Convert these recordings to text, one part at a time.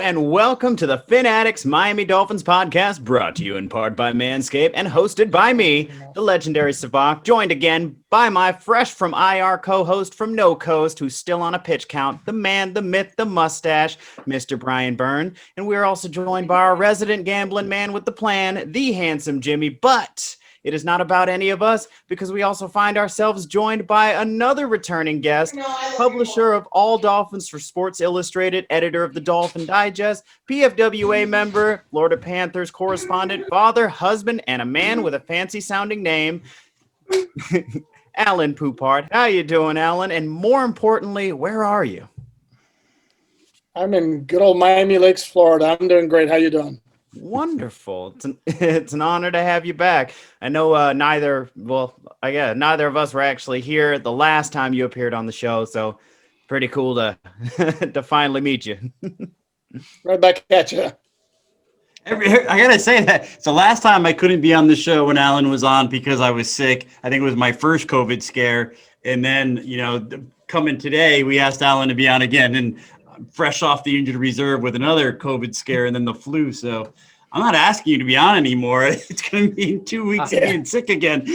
and welcome to the Addicts Miami Dolphins podcast, brought to you in part by Manscaped and hosted by me, the legendary Savak, joined again by my fresh from IR co-host from No Coast, who's still on a pitch count, the man, the myth, the mustache, Mr. Brian Byrne. And we're also joined by our resident gambling man with the plan, the handsome Jimmy. But it is not about any of us, because we also find ourselves joined by another returning guest, publisher of All Dolphins for Sports Illustrated, editor of the Dolphin Digest, PFWA member, Florida Panthers correspondent, father, husband, and a man with a fancy-sounding name, Alain Poupart. How you doing, Alain? And more importantly, where are you? I'm in good old Miami Lakes, Florida. I'm doing great. How you doing? Wonderful. It's an honor to have you back. I know neither of us were actually here the last time you appeared on the show, so pretty cool to to finally meet you. Right back at you. I gotta say that it's the last time I couldn't be on the show when Alan was on because I was sick. I think it was my first COVID scare, and then coming today, we asked Alan to be on again, and fresh off the injured reserve with another COVID scare and then the flu. So I'm not asking you to be on anymore. It's going to be in 2 weeks of being sick again.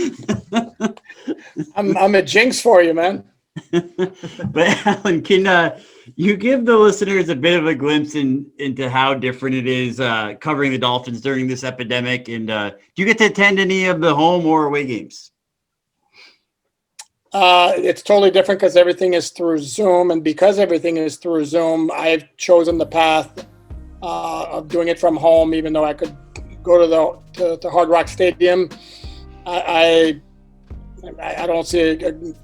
I'm a jinx for you, man. But Alan, can you give the listeners a bit of a glimpse into how different it is covering the Dolphins during this epidemic? And do you get to attend any of the home or away games? It's totally different because everything is through Zoom. And because everything is through Zoom, I've chosen the path of doing it from home, even though I could go to the Hard Rock Stadium. I don't see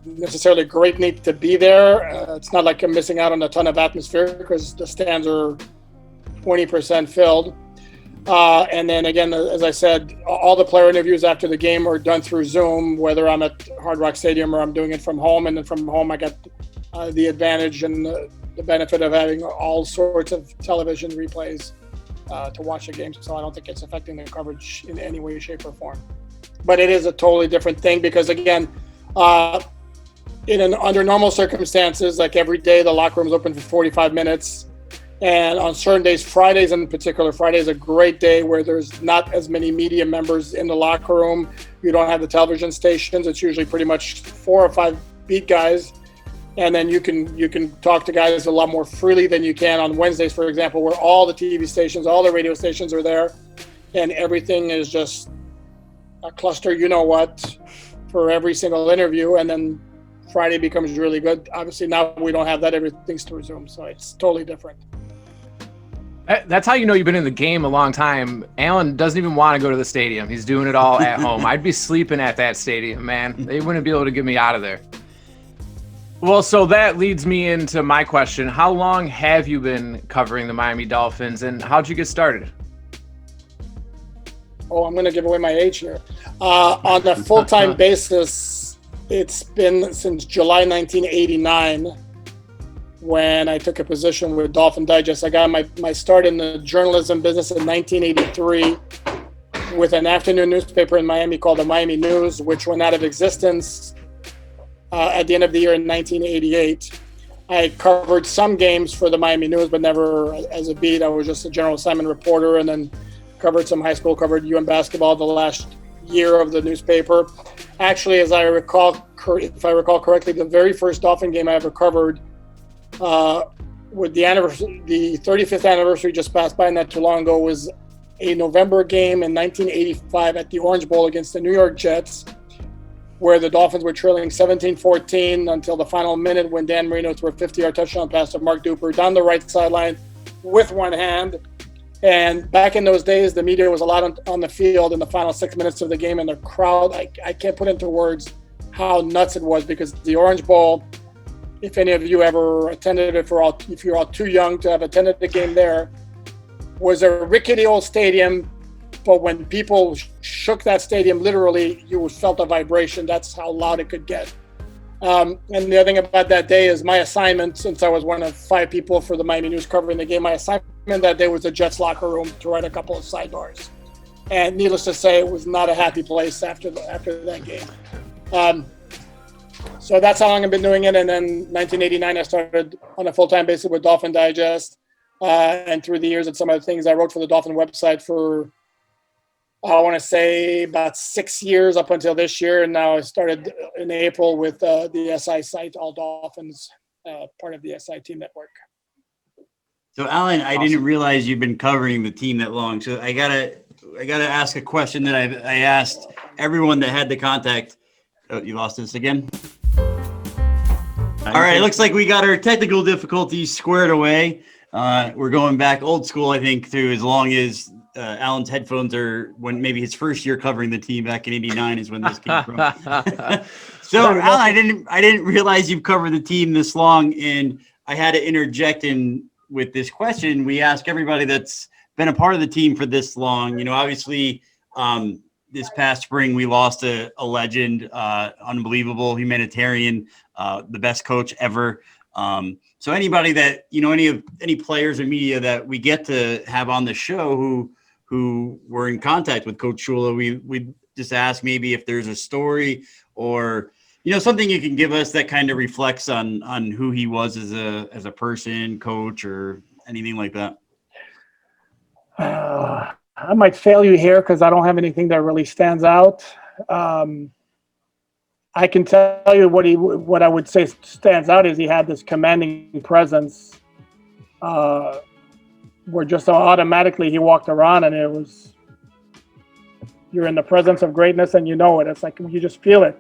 necessarily a great need to be there. It's not like I'm missing out on a ton of atmosphere because the stands are 20% filled. And then again, as I said, all the player interviews after the game are done through Zoom, whether I'm at Hard Rock Stadium or I'm doing it from home. And then from home, I got the advantage and the benefit of having all sorts of television replays to watch the game. So I don't think it's affecting the coverage in any way, shape, or form. But it is a totally different thing because, again, under normal circumstances, like every day, the locker room's open for 45 minutes. And on certain days, Fridays in particular, Friday is a great day where there's not as many media members in the locker room. You don't have the television stations. It's usually pretty much 4 or 5 beat guys. And then you can talk to guys a lot more freely than you can on Wednesdays, for example, where all the TV stations, all the radio stations are there. And everything is just a cluster, for every single interview. And then Friday becomes really good. Obviously, now we don't have that. Everything's through Zoom. So it's totally different. That's how you know you've been in the game a long time. Alan doesn't even want to go to the stadium. He's doing it all at home. I'd be sleeping at that stadium, man. They wouldn't be able to get me out of there. Well, so that leads me into my question. How long have you been covering the Miami Dolphins, and how'd you get started? Oh, I'm going to give away my age here. On a full-time basis, it's been since July 1989. When I took a position with Dolphin Digest. I got my start in the journalism business in 1983 with an afternoon newspaper in Miami called the Miami News, which went out of existence at the end of the year in 1988. I covered some games for the Miami News, but never as a beat. I was just a general assignment reporter, and then covered some high school, covered UM basketball the last year of the newspaper. Actually, if I recall correctly, the very first Dolphin game I ever covered with the 35th anniversary just passed by not too long ago, was a November game in 1985 at the Orange Bowl against the New York Jets, where the Dolphins were trailing 17-14 until the final minute when Dan Marino threw a 50-yard touchdown pass to Mark Duper down the right sideline with one hand. And back in those days, the media was allowed on the field in the final 6 minutes of the game, and the crowd, I can't put into words how nuts it was, because the Orange Bowl, if any of you ever attended it, if you're all too young to have attended the game there, was a rickety old stadium. But when people shook that stadium, literally, you felt a vibration. That's how loud it could get. And the other thing about that day is my assignment, since I was one of 5 people for the Miami News covering the game, my assignment that day was the Jets locker room to write a couple of sidebars. And needless to say, it was not a happy place after that game. So that's how long I've been doing it. And then 1989, I started on a full-time basis with Dolphin Digest. and through the years and some of the things I wrote for the Dolphin website for, I want to say, about 6 years up until this year. And now I started in April with the SI site, All Dolphins, part of the SI team network. So, Alan, I didn't realize you've been covering the team that long. So I gotta ask a question that I asked everyone that had the contact. Oh, you lost this again? All right, it looks like we got our technical difficulties squared away. We're going back old school, I think, to as long as Alan's headphones are when maybe his first year covering the team back in '89 is when this came from. So, Alan, I didn't realize you've covered the team this long, and I had to interject in with this question. We ask everybody that's been a part of the team for this long. You know, obviously, this past spring we lost a legend, unbelievable humanitarian, the best coach ever. So anybody that, you know, any players or media that we get to have on the show who were in contact with Coach Shula, we just ask maybe if there's a story or, you know, something you can give us that kind of reflects on who he was as a person, coach, or anything like that. I might fail you here because I don't have anything that really stands out. I can tell you what I would say stands out is he had this commanding presence, where just automatically he walked around and it was, you're in the presence of greatness and you know it. It's like you just feel it.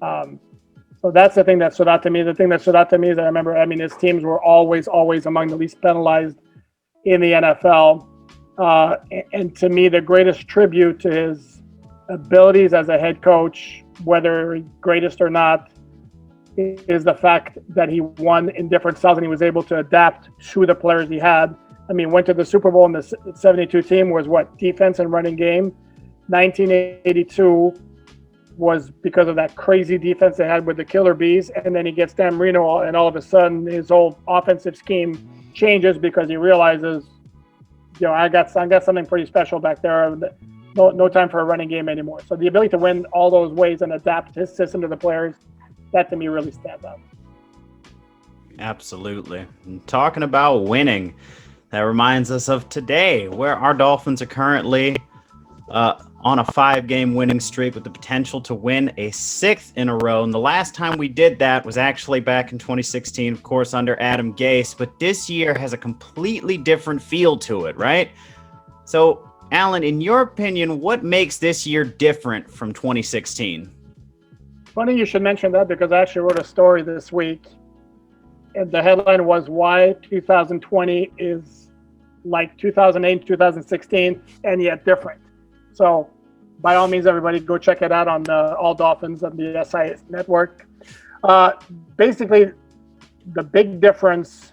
So that's the thing that stood out to me. The thing that stood out to me is I remember, I mean, his teams were always among the least penalized in the NFL. And to me, the greatest tribute to his abilities as a head coach, whether greatest or not, is the fact that he won in different styles and he was able to adapt to the players he had. I mean, went to the Super Bowl and the 72 team was what? Defense and running game. 1982 was because of that crazy defense they had with the Killer Bees. And then he gets Dan Marino and all of a sudden his whole offensive scheme changes because he realizes, you know, I got something pretty special back there. No time for a running game anymore. So the ability to win all those ways and adapt his system to the players, that to me really stands out. Absolutely. And talking about winning, that reminds us of today, where our Dolphins are currently on a 5-game winning streak with the potential to win a 6th in a row. And the last time we did that was actually back in 2016, of course, under Adam Gase. But this year has a completely different feel to it, right? So, Alan, in your opinion, what makes this year different from 2016? Funny you should mention that because I actually wrote a story this week. And the headline was why 2020 is like 2008, 2016, and yet different. So by all means, everybody go check it out on All Dolphins on the SI network. Basically, the big difference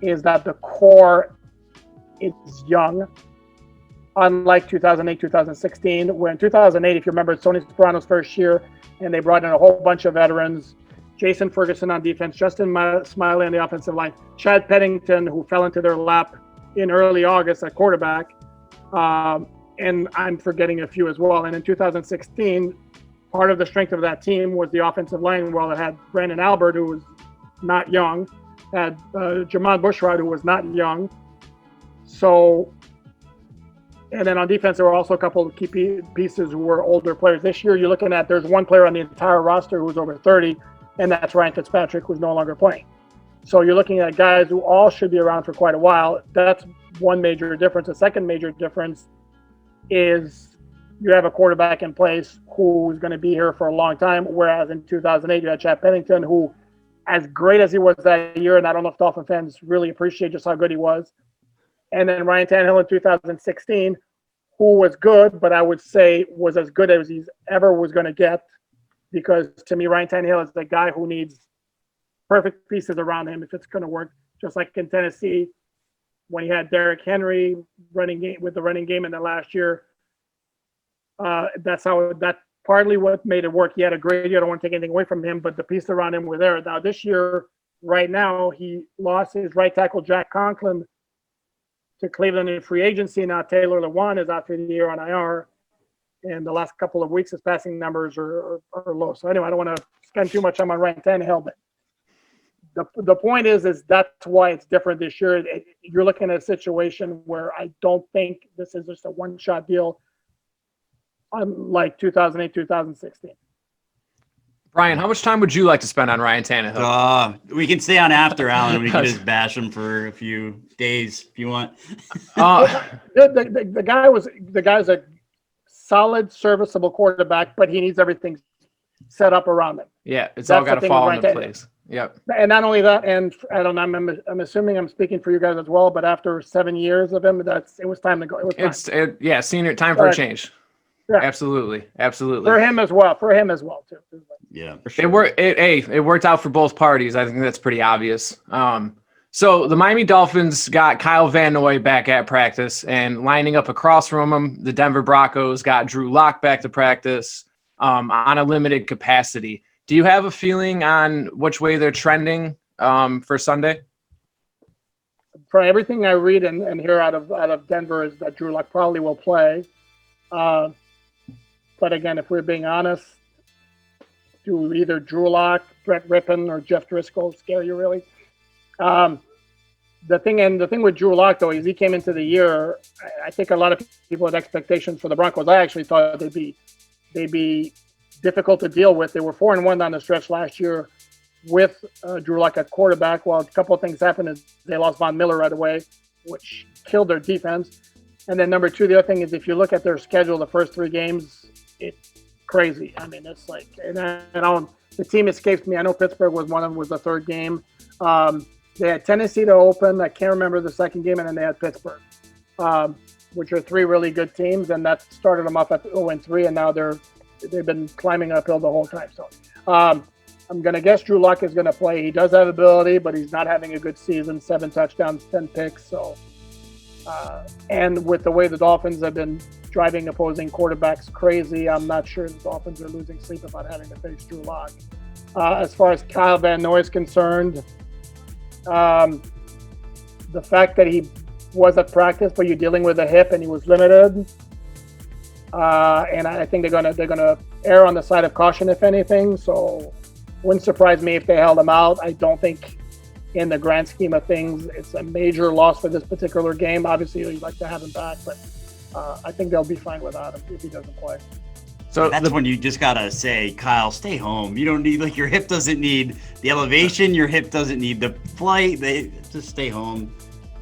is that the core is young, unlike 2008, 2016, where in 2008, if you remember, it's Tony Soprano's first year, and they brought in a whole bunch of veterans. Jason Ferguson on defense, Justin Smiley on the offensive line, Chad Pennington, who fell into their lap in early August at quarterback, and I'm forgetting a few as well. And in 2016, part of the strength of that team was the offensive line. While it had Brandon Albert, who was not young, had Jamon Bushrod, who was not young. So, and then on defense, there were also a couple of key pieces who were older players. This year, you're looking at, there's one player on the entire roster who's over 30, and that's Ryan Fitzpatrick, who's no longer playing. So you're looking at guys who all should be around for quite a while. That's one major difference. The second major difference is you have a quarterback in place who's going to be here for a long time, whereas in 2008, you had Chad Pennington, who, as great as he was that year, and I don't know if Dolphin fans really appreciate just how good he was, and then Ryan Tannehill in 2016, who was good, but I would say was as good as he's ever was going to get, because to me, Ryan Tannehill is the guy who needs perfect pieces around him if it's going to work. Just like in Tennessee, when he had Derrick Henry running game with the running game in the last year, that's partly what made it work. He had a great year. I don't want to take anything away from him, but the pieces around him were there. Now this year, right now, he lost his right tackle Jack Conklin to Cleveland in free agency. Now Taylor Lewan is out for the year on IR. And the last couple of weeks, his passing numbers are low. So anyway, I don't want to spend too much time on Ryan Tannehill, but the point is that's why it's different this year. You're looking at a situation where I don't think this is just a one-shot deal, unlike 2008, 2016. Brian, how much time would you like to spend on Ryan Tannehill? We can stay on after, Alan. We can just bash him for a few days if you want. The guy's a solid, serviceable quarterback, but he needs everything set up around him. Yeah, it's all got to fall into place. Yep. And not only that, and I don't know, I'm assuming I'm speaking for you guys as well, but after 7 years of him, it was time to go. It was time. Senior time for a change. Yeah. Absolutely. For him as well too. Yeah. Sure. It worked out for both parties. I think that's pretty obvious. So the Miami Dolphins got Kyle Van Noy back at practice, and lining up across from him, the Denver Broncos got Drew Lock back to practice on a limited capacity. Do you have a feeling on which way they're trending for Sunday? For everything I read and hear out of Denver is that Drew Lock probably will play. But again, if we're being honest, do either Drew Lock, Brett Rippon, or Jeff Driscoll scare you really? The thing with Drew Lock though is he came into the year. I think a lot of people had expectations for the Broncos. I actually thought they'd be difficult to deal with. They were 4-1 down the stretch last year with Drew Lock at quarterback. Well, a couple of things happened. Is they lost Von Miller right away, which killed their defense. And then number two, the other thing is if you look at their schedule, the first 3 games, it's crazy. I mean, it's like, the team escapes me. I know Pittsburgh was one of them, was the 3rd game. They had Tennessee to open. I can't remember the 2nd game, and then they had Pittsburgh, which are 3 really good teams, and that started them off at 0-3, and now they've been climbing uphill the whole time. So I'm going to guess Drew Lock is going to play. He does have ability, but he's not having a good season. 7 touchdowns, 10 picks. So, and with the way the Dolphins have been driving opposing quarterbacks crazy, I'm not sure the Dolphins are losing sleep about having to face Drew Lock. As far as Kyle Van Noy is concerned, the fact that he was at practice, but you're dealing with a hip and he was limited, and I think they're gonna err on the side of caution if anything. So, wouldn't surprise me if they held him out. I don't think, in the grand scheme of things, it's a major loss for this particular game. Obviously, you'd like to have him back, but I think they'll be fine without him if he doesn't play. So that's when you just gotta say, Kyle, stay home. You don't need, your hip doesn't need the elevation. Your hip doesn't need the flight. Just stay home.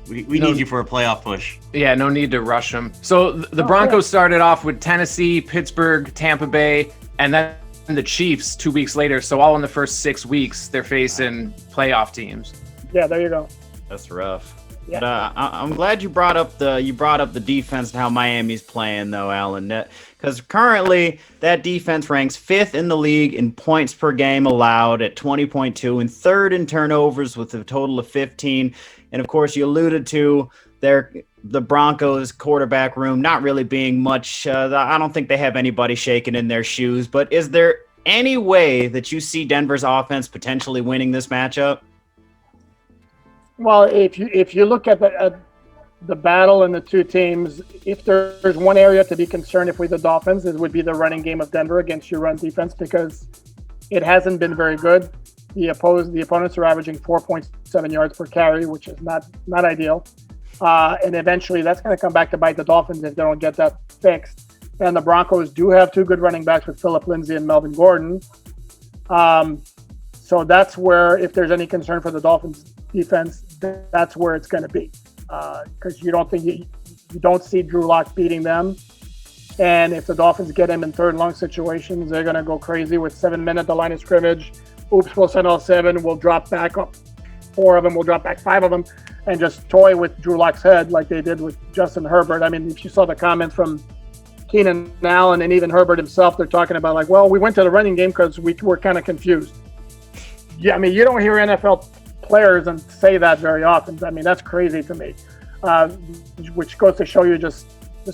We need you for a playoff push. Yeah, no need to rush him. So the Broncos started off with Tennessee, Pittsburgh, Tampa Bay, and then the Chiefs 2 weeks later. So all in the first 6 weeks, they're facing playoff teams. Yeah, there you go. That's rough. Yeah. But I'm glad you brought up the defense and how Miami's playing though, Alan. Because currently that defense ranks 5th in the league in points per game allowed at 20.2 and 3rd in turnovers with a total of 15. And of course, you alluded to the Broncos quarterback room not really being much. I don't think they have anybody shaking in their shoes. But is there any way that you see Denver's offense potentially winning this matchup? Well, if you look at the battle and the 2 teams, if there's one area to be concerned if we're the Dolphins, it would be the running game of Denver against your run defense, because it hasn't been very good. The opponents are averaging 4.7 yards per carry, which is not ideal. And eventually that's going to come back to bite the Dolphins if they don't get that fixed. And the Broncos do have 2 good running backs with Phillip Lindsay and Melvin Gordon. So that's where, if there's any concern for the Dolphins defense, that's where it's going to be, because you don't see Drew Lock beating them, and if the Dolphins get him in 3rd and long situations, they're going to go crazy with 7 men at the line of scrimmage. Oops, we'll send all 7. We'll drop back up 4 of them. We'll drop back 5 of them, and just toy with Drew Lock's head like they did with Justin Herbert. I mean, if you saw the comments from Keenan Allen and even Herbert himself, they're talking about like, well, we went to the running game because we were kind of confused. Yeah, I mean, you don't hear NFL players and say that very often. I mean, that's crazy to me, which goes to show you just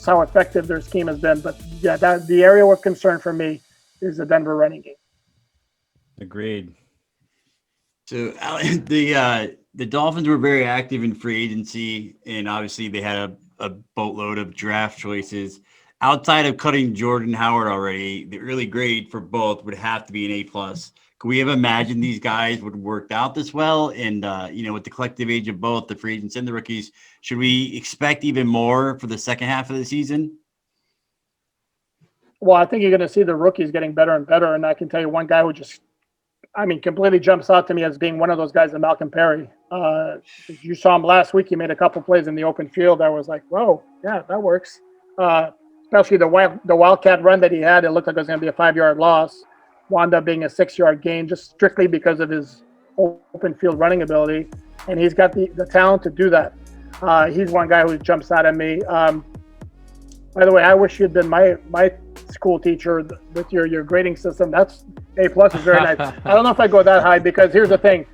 how effective their scheme has been. But yeah, the area of concern for me is the Denver running game. Agreed. So the Dolphins were very active in free agency, and obviously they had a boatload of draft choices. outside of cutting Jordan Howard already, the early grade for both would have to be an A+. Could we have imagined these guys would work out this well? And, with the collective age of both the free agents and the rookies, should we expect even more for the second half of the season? Well, I think you're going to see the rookies getting better and better. And I can tell you one guy who completely jumps out to me as being one of those guys is Malcolm Perry. You saw him last week. He made a couple plays in the open field. I was like, whoa, yeah, that works. Especially the Wildcat run that he had. It looked like it was going to be a 5-yard loss. Wound up being a 6-yard gain just strictly because of his open field running ability. And he's got the talent to do that. He's one guy who jumps out at me. By the way, I wish you'd been my school teacher with your grading system. That's A+ is very nice. I don't know if I go that high because here's the thing.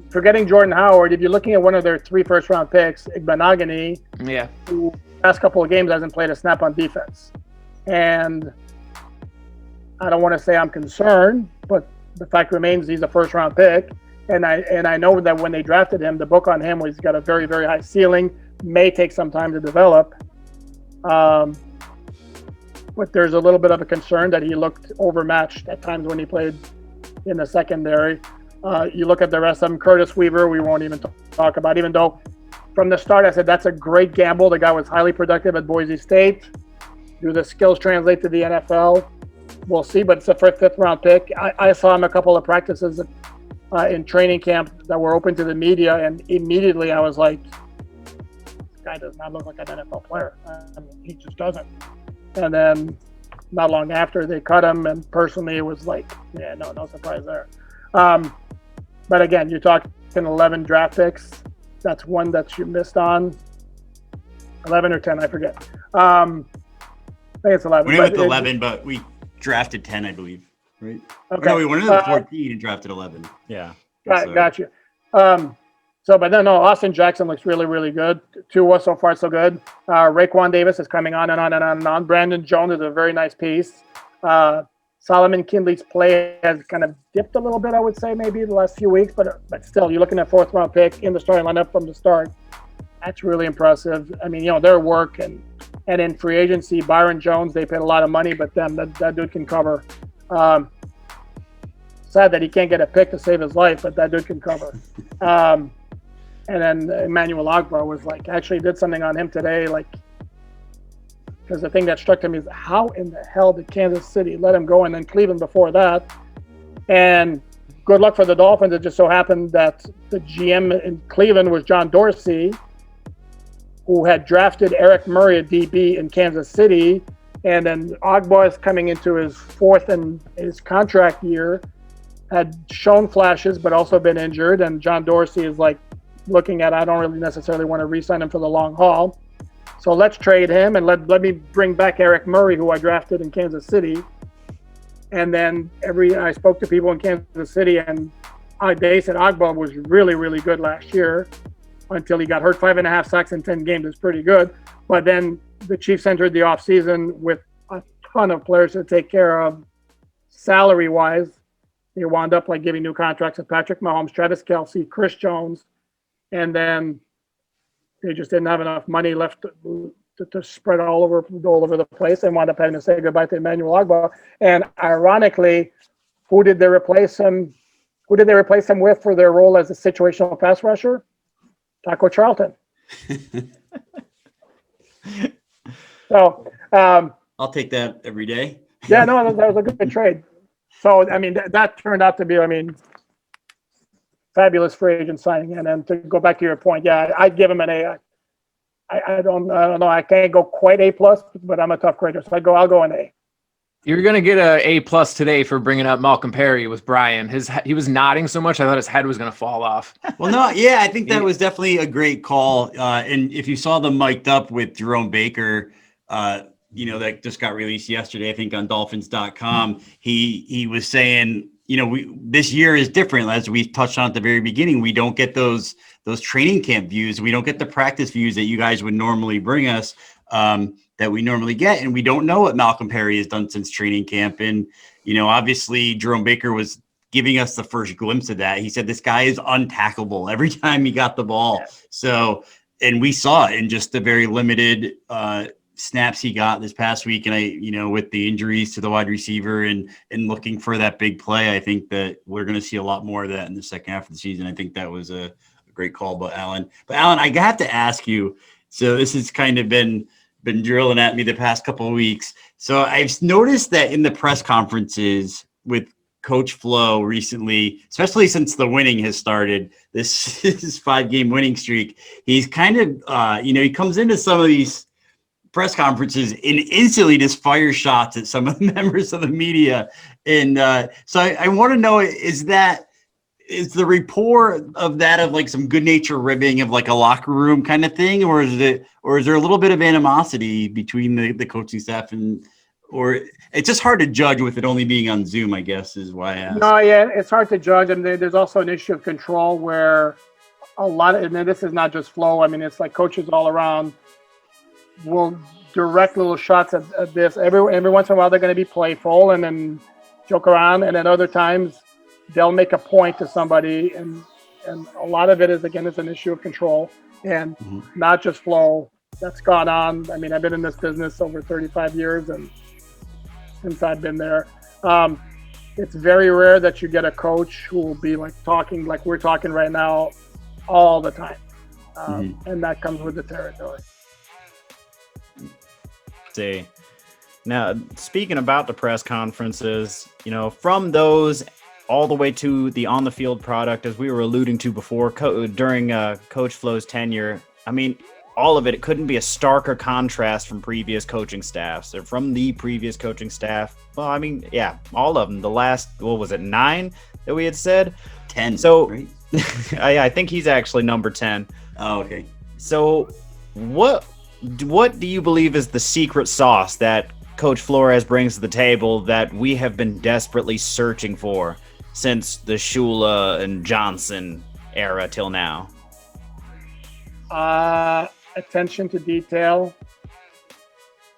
Forgetting Jordan Howard, if you're looking at one of their 3 first-round picks, Igbenogany, who last couple of games hasn't played a snap on defense. And I don't want to say I'm concerned, but the fact remains he's a first-round pick. And I know that when they drafted him, the book on him was he's got a very, very high ceiling, may take some time to develop. But there's a little bit of a concern that he looked overmatched at times when he played in the secondary. You look at the rest of them, Curtis Weaver, we won't even talk about, even though from the start I said that's a great gamble. The guy was highly productive at Boise State. Do the skills translate to the NFL? We'll see, but it's a first, 5th-round pick. I saw him a couple of practices in training camp that were open to the media, and immediately I was like, this guy does not look like an NFL player. He just doesn't. And then not long after they cut him, and personally it was like, yeah, no surprise there. But again, you're talking 11 draft picks. That's one that you missed on. 11 or 10, I forget. I think it's 11. We went with 11, but we drafted 10, I believe. Right? Okay. No, we went into the 14 and drafted 11. Yeah. Got you. But then, Austin Jackson looks really, really good. Tua so far so good. Raekwon Davis is coming on and on and on and on. Brandon Jones is a very nice piece. Solomon Kindley's play has kind of dipped a little bit, I would say, maybe the last few weeks, but still, you're looking at 4th-round pick in the starting lineup from the start. That's really impressive. I mean, their work and in free agency, Byron Jones, they paid a lot of money, but that dude can cover. Sad that he can't get a pick to save his life, but that dude can cover. And then Emmanuel Ogbah was actually did something on him today, because the thing that struck him is how in the hell did Kansas City let him go, and then Cleveland before that. And good luck for the Dolphins. It just so happened that the GM in Cleveland was John Dorsey, who had drafted Eric Murray, a DB, in Kansas City. And then Ogbah is coming into his 4th in his contract year, had shown flashes, but also been injured. And John Dorsey is looking at, I don't really necessarily want to re-sign him for the long haul. So let's trade him and let me bring back Eric Murray, who I drafted in Kansas City. And then I spoke to people in Kansas City, and they said Ogbah was really, really good last year until he got hurt. 5.5 sacks in 10 games is pretty good. But then the Chiefs entered the offseason with a ton of players to take care of salary-wise. They wound up giving new contracts to Patrick Mahomes, Travis Kelce, Chris Jones, and then they just didn't have enough money left to spread all over the place, and wound up having to say goodbye to Emmanuel Ogbah. And ironically, who did they replace him with for their role as a situational pass rusher? Taco Charlton. So I'll take that every day. Yeah, no, that was a good trade. So, I mean, that turned out to be, fabulous free agent signing. And then to go back to your point, yeah, I'd give him an A. I don't know. I can't go quite A+, but I'm a tough grader, so I'll go an A. You're going to get a A+ today for bringing up Malcolm Perry with Brian. He was nodding so much, I thought his head was going to fall off. Well, no, yeah, I think that was definitely a great call. And if you saw them mic'd up with Jerome Baker, that just got released yesterday, I think on Dolphins.com, he was saying, this year is different. As we touched on at the very beginning, we don't get those training camp views. We don't get the practice views that you guys would normally bring us, that we normally get. And we don't know what Malcolm Perry has done since training camp. And, obviously Jerome Baker was giving us the first glimpse of that. He said, this guy is untackleable every time he got the ball. Yeah. So, and we saw it in just the very limited snaps he got this past week. And with the injuries to the wide receiver and looking for that big play, I think that we're going to see a lot more of that in the second half of the season. I think that was a great call by Alan. But Alan, I have to ask you, so this has kind of been drilling at me the past couple of weeks. So I've noticed that in the press conferences with Coach Flo recently, especially since the winning has started, this 5-game winning streak, he's kind of, he comes into some of these press conferences and instantly just fire shots at some of the members of the media. And so I want to know, is the rapport of that of like some good nature ribbing of like a locker room kind of thing, or is there a little bit of animosity between the coaching staff or it's just hard to judge with it only being on Zoom, I guess, is why I asked. No, yeah, it's hard to judge. And there's also an issue of control where a lot of, and this is not just Flo. I mean, it's like coaches all around will direct little shots at this. Every once in a while, they're going to be playful and then joke around. And then other times they'll make a point to somebody. And a lot of it is, again, it's an issue of control and not just Flo. That's gone on. I mean, I've been in this business over 35 years and since I've been there. It's very rare that you get a coach who will be like talking like we're talking right now all the time. And that comes with the territory. See, now speaking about the press conferences, from those all the way to the on the field product, as we were alluding to before, during Coach Flo's tenure, I mean, all of it couldn't be a starker contrast from previous coaching staffs or from the previous coaching staff. Well, I mean, yeah, all of them. The last, what was it, 9 that we had said? 10. So right? I think he's actually number 10. Oh, okay. So what do you believe is the secret sauce that Coach Flores brings to the table that we have been desperately searching for since the Shula and Johnson era till now? Attention to detail,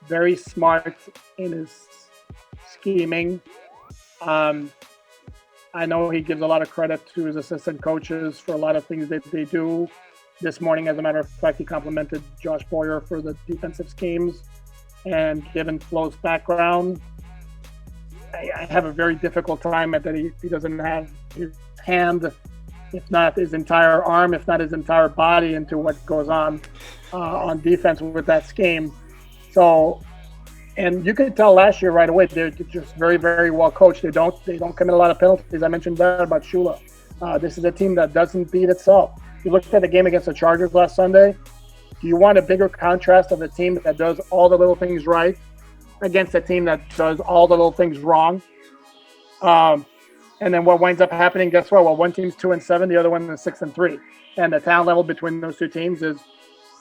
very smart in his scheming. I know he gives a lot of credit to his assistant coaches for a lot of things that they do. This morning, as a matter of fact, he complimented Josh Boyer for the defensive schemes. And given Flo's background, I have a very difficult time at that he doesn't have his hand, if not his entire arm, if not his entire body, into what goes on defense with that scheme. So, and you could tell last year right away they're just very, very well coached. They don't commit a lot of penalties. I mentioned that about Shula. This is a team that doesn't beat itself. You looked at the game against the Chargers last Sunday. Do you want a bigger contrast of a team that does all the little things right against a team that does all the little things wrong? And then what winds up happening, guess what? Well, one team's 2-7, the other one is 6-3. And the talent level between those two teams is,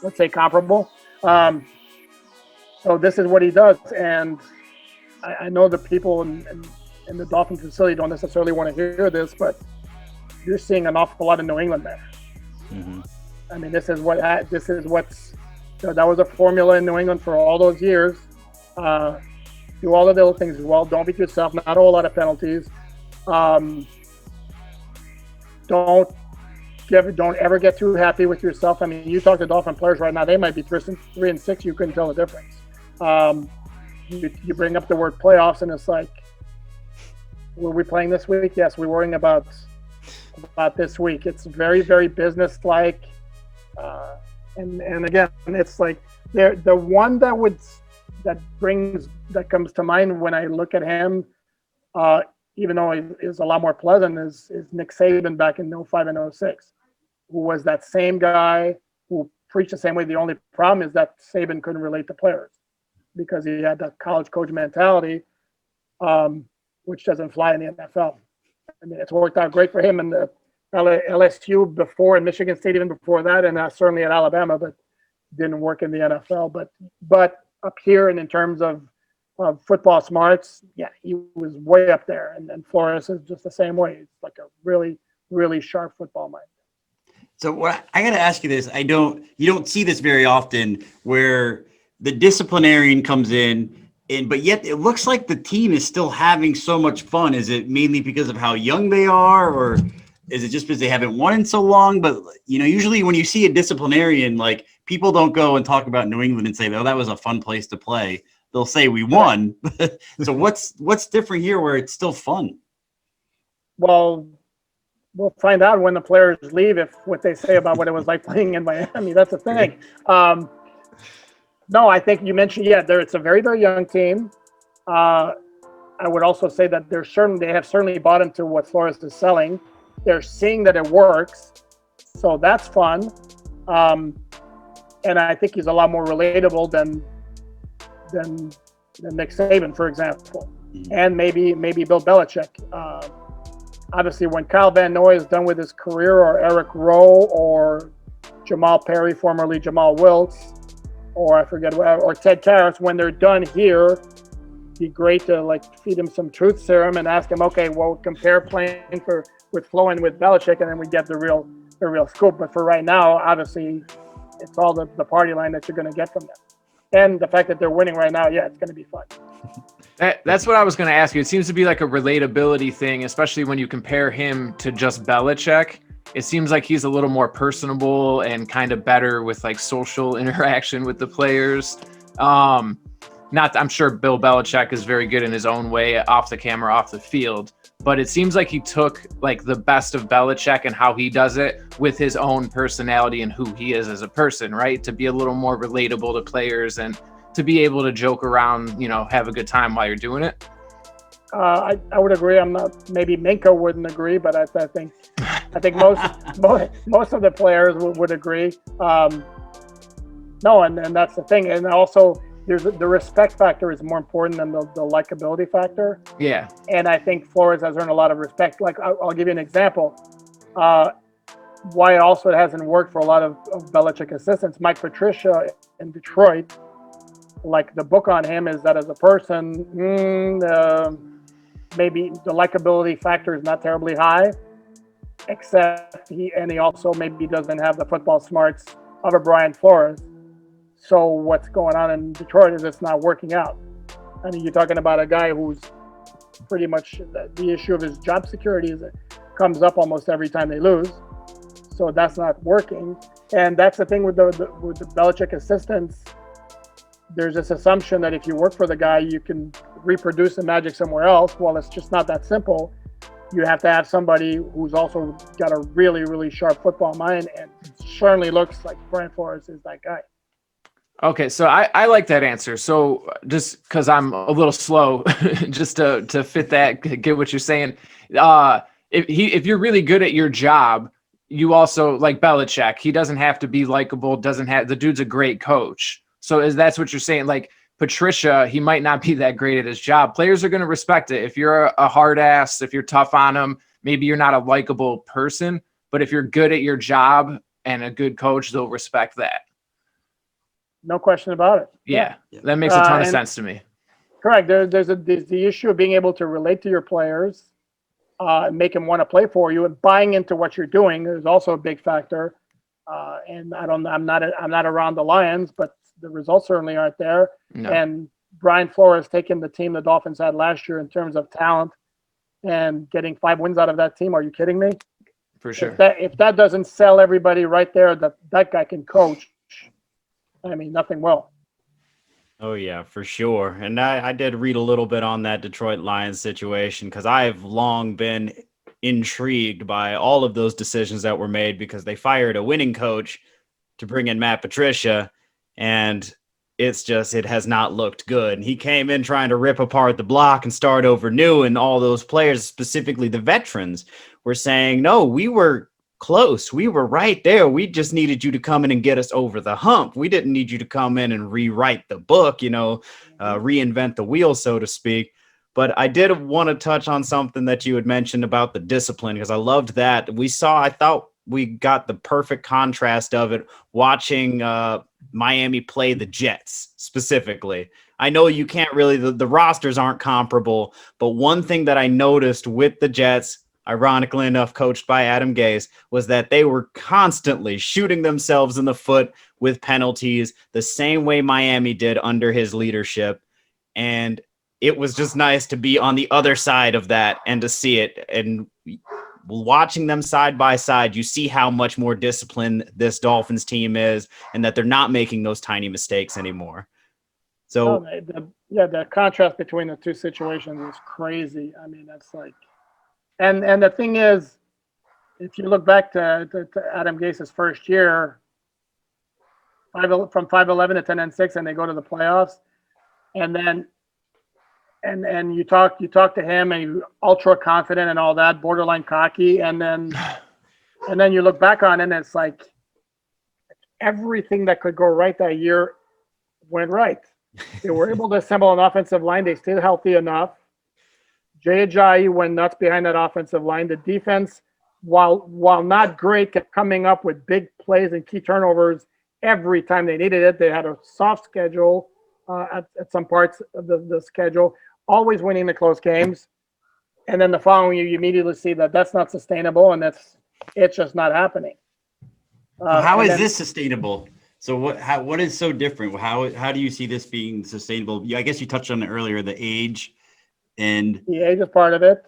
let's say, comparable. So this is what he does. And I know the people in the Dolphins facility don't necessarily want to hear this, but you're seeing an awful lot of New England there. I mean, that was a formula in New England for all those years. Do all the little things well. Don't beat yourself. Not a whole lot of penalties. Don't ever get too happy with yourself. I mean, you talk to Dolphin players right now; they might be 3-6. You couldn't tell the difference. You bring up the word playoffs, and it's like, were we playing this week? Yes, we're worrying about this week. It's very, very business-like. And again, it's like the one that comes to mind when I look at him, even though he is a lot more pleasant, is Nick Saban back in 05 and 06, who was that same guy who preached the same way. The only problem is that Saban couldn't relate to players because he had that college coach mentality, which doesn't fly in the NFL. I mean, it's worked out great for him in the LSU before, and Michigan State even before that, and certainly at Alabama, but didn't work in the NFL. But up here, and in terms of football smarts, yeah, he was way up there. And Flores is just the same way. It's like a really, really sharp football mind. So I got to ask you this. You don't see this very often where the disciplinarian comes in, but yet it looks like the team is still having so much fun. Is it mainly because of how young they are, or is it just because they haven't won in so long? But, usually when you see a disciplinarian, like, people don't go and talk about New England and say, "Oh, that was a fun place to play." They'll say we won. So what's different here where it's still fun? Well, we'll find out when the players leave if what they say about what it was like playing in Miami. That's the thing. No, I think you mentioned, it's a very, very young team. I would also say that they have certainly bought into what Flores is selling. They're seeing that it works, so that's fun. And I think he's a lot more relatable than Nick Saban, for example, and maybe Bill Belichick. Obviously, when Kyle Van Noy is done with his career, or Eric Rowe, or Jamal Perry, formerly Jamal Wilkes, or I forget, or Ted Karras, when they're done here, it'd be great to feed him some truth serum and ask him, okay, well, compare playing with Flo and with Belichick, and then we get the real scoop. But for right now, obviously, it's all the party line that you're going to get from them. And the fact that they're winning right now, it's going to be fun. That's what I was going to ask you. It seems to be like a relatability thing, especially when you compare him to just Belichick. It seems like he's a little more personable and kind of better with social interaction with the players. I'm sure Bill Belichick is very good in his own way, off the camera, off the field. But it seems like he took the best of Belichick and how he does it with his own personality and who he is as a person, right? To be a little more relatable to players and to be able to joke around, have a good time while you're doing it. I would agree. I'm not. Maybe Minka wouldn't agree, but I think most of the players would agree. No, and that's the thing. And also, the respect factor is more important than the likability factor. Yeah. And I think Flores has earned a lot of respect. I'll give you an example. Why it also hasn't worked for a lot of Belichick assistants. Mike Patricia in Detroit, the book on him is that as a person, maybe the likability factor is not terribly high, except he also maybe doesn't have the football smarts of a Brian Flores. So what's going on in Detroit is it's not working out. I mean, you're talking about a guy who's pretty much the issue of his job security comes up almost every time they lose. So that's not working. And that's the thing with the Belichick assistants. There's this assumption that if you work for the guy, you can reproduce the magic somewhere else. Well, it's just not that simple. You have to have somebody who's also got a really, really sharp football mind, and certainly looks like Brian Flores is that guy. Okay, so I like that answer. So just because I'm a little slow, just to fit that, get what you're saying. If you're really good at your job, you also, like Belichick, he doesn't have to be likable. The dude's a great coach. So that's what you're saying. Patricia, he might not be that great at his job. Players are going to respect it. If you're a hard ass, if you're tough on them, maybe you're not a likable person. But if you're good at your job and a good coach, they'll respect that. No question about it. Yeah. That makes a ton of sense to me. Correct. There's the issue of being able to relate to your players, and make them want to play for you, and buying into what you're doing is also a big factor. And I'm not around the Lions, but the results certainly aren't there. No. And Brian Flores taking the team the Dolphins had last year in terms of talent and getting 5 wins out of that team. Are you kidding me? For sure. If that doesn't sell everybody right there that guy can coach, I mean, nothing will. Oh, yeah, for sure. And I did read a little bit on that Detroit Lions situation because I've long been intrigued by all of those decisions that were made because they fired a winning coach to bring in Matt Patricia, and it has not looked good. And he came in trying to rip apart the block and start over new, and all those players, specifically the veterans, were saying, no, we were close. We were right there. We just needed you to come in and get us over the hump. We didn't need you to come in and rewrite the book, reinvent the wheel, so to speak. But I did want to touch on something that you had mentioned about the discipline, because I loved that. I thought we got the perfect contrast of it watching Miami play the Jets specifically. I know you can't really, the rosters aren't comparable, but one thing that I noticed with the Jets, ironically enough, coached by Adam Gase, was that they were constantly shooting themselves in the foot with penalties the same way Miami did under his leadership. And it was just nice to be on the other side of that and to see it. And watching them side by side, you see how much more disciplined this Dolphins team is and that they're not making those tiny mistakes anymore. So the contrast between the two situations is crazy. I mean, that's like, and the thing is, if you look back to Adam Gase's first year, from 5-11 to 10-6, and they go to the playoffs, and then and you talk to him, and you ultra confident and all that, borderline cocky, and then you look back on it, and it's like everything that could go right that year went right. They were able to assemble an offensive line. They stayed healthy enough. Jay Ajayi went nuts behind that offensive line. The defense, while not great, kept coming up with big plays and key turnovers every time they needed it. They had a soft schedule at some parts of the schedule, always winning the close games. And then the following year, you immediately see that that's not sustainable, and it's just not happening. How is this sustainable? So what is so different? How do you see this being sustainable? I guess you touched on it earlier, the age. And the age is part of it.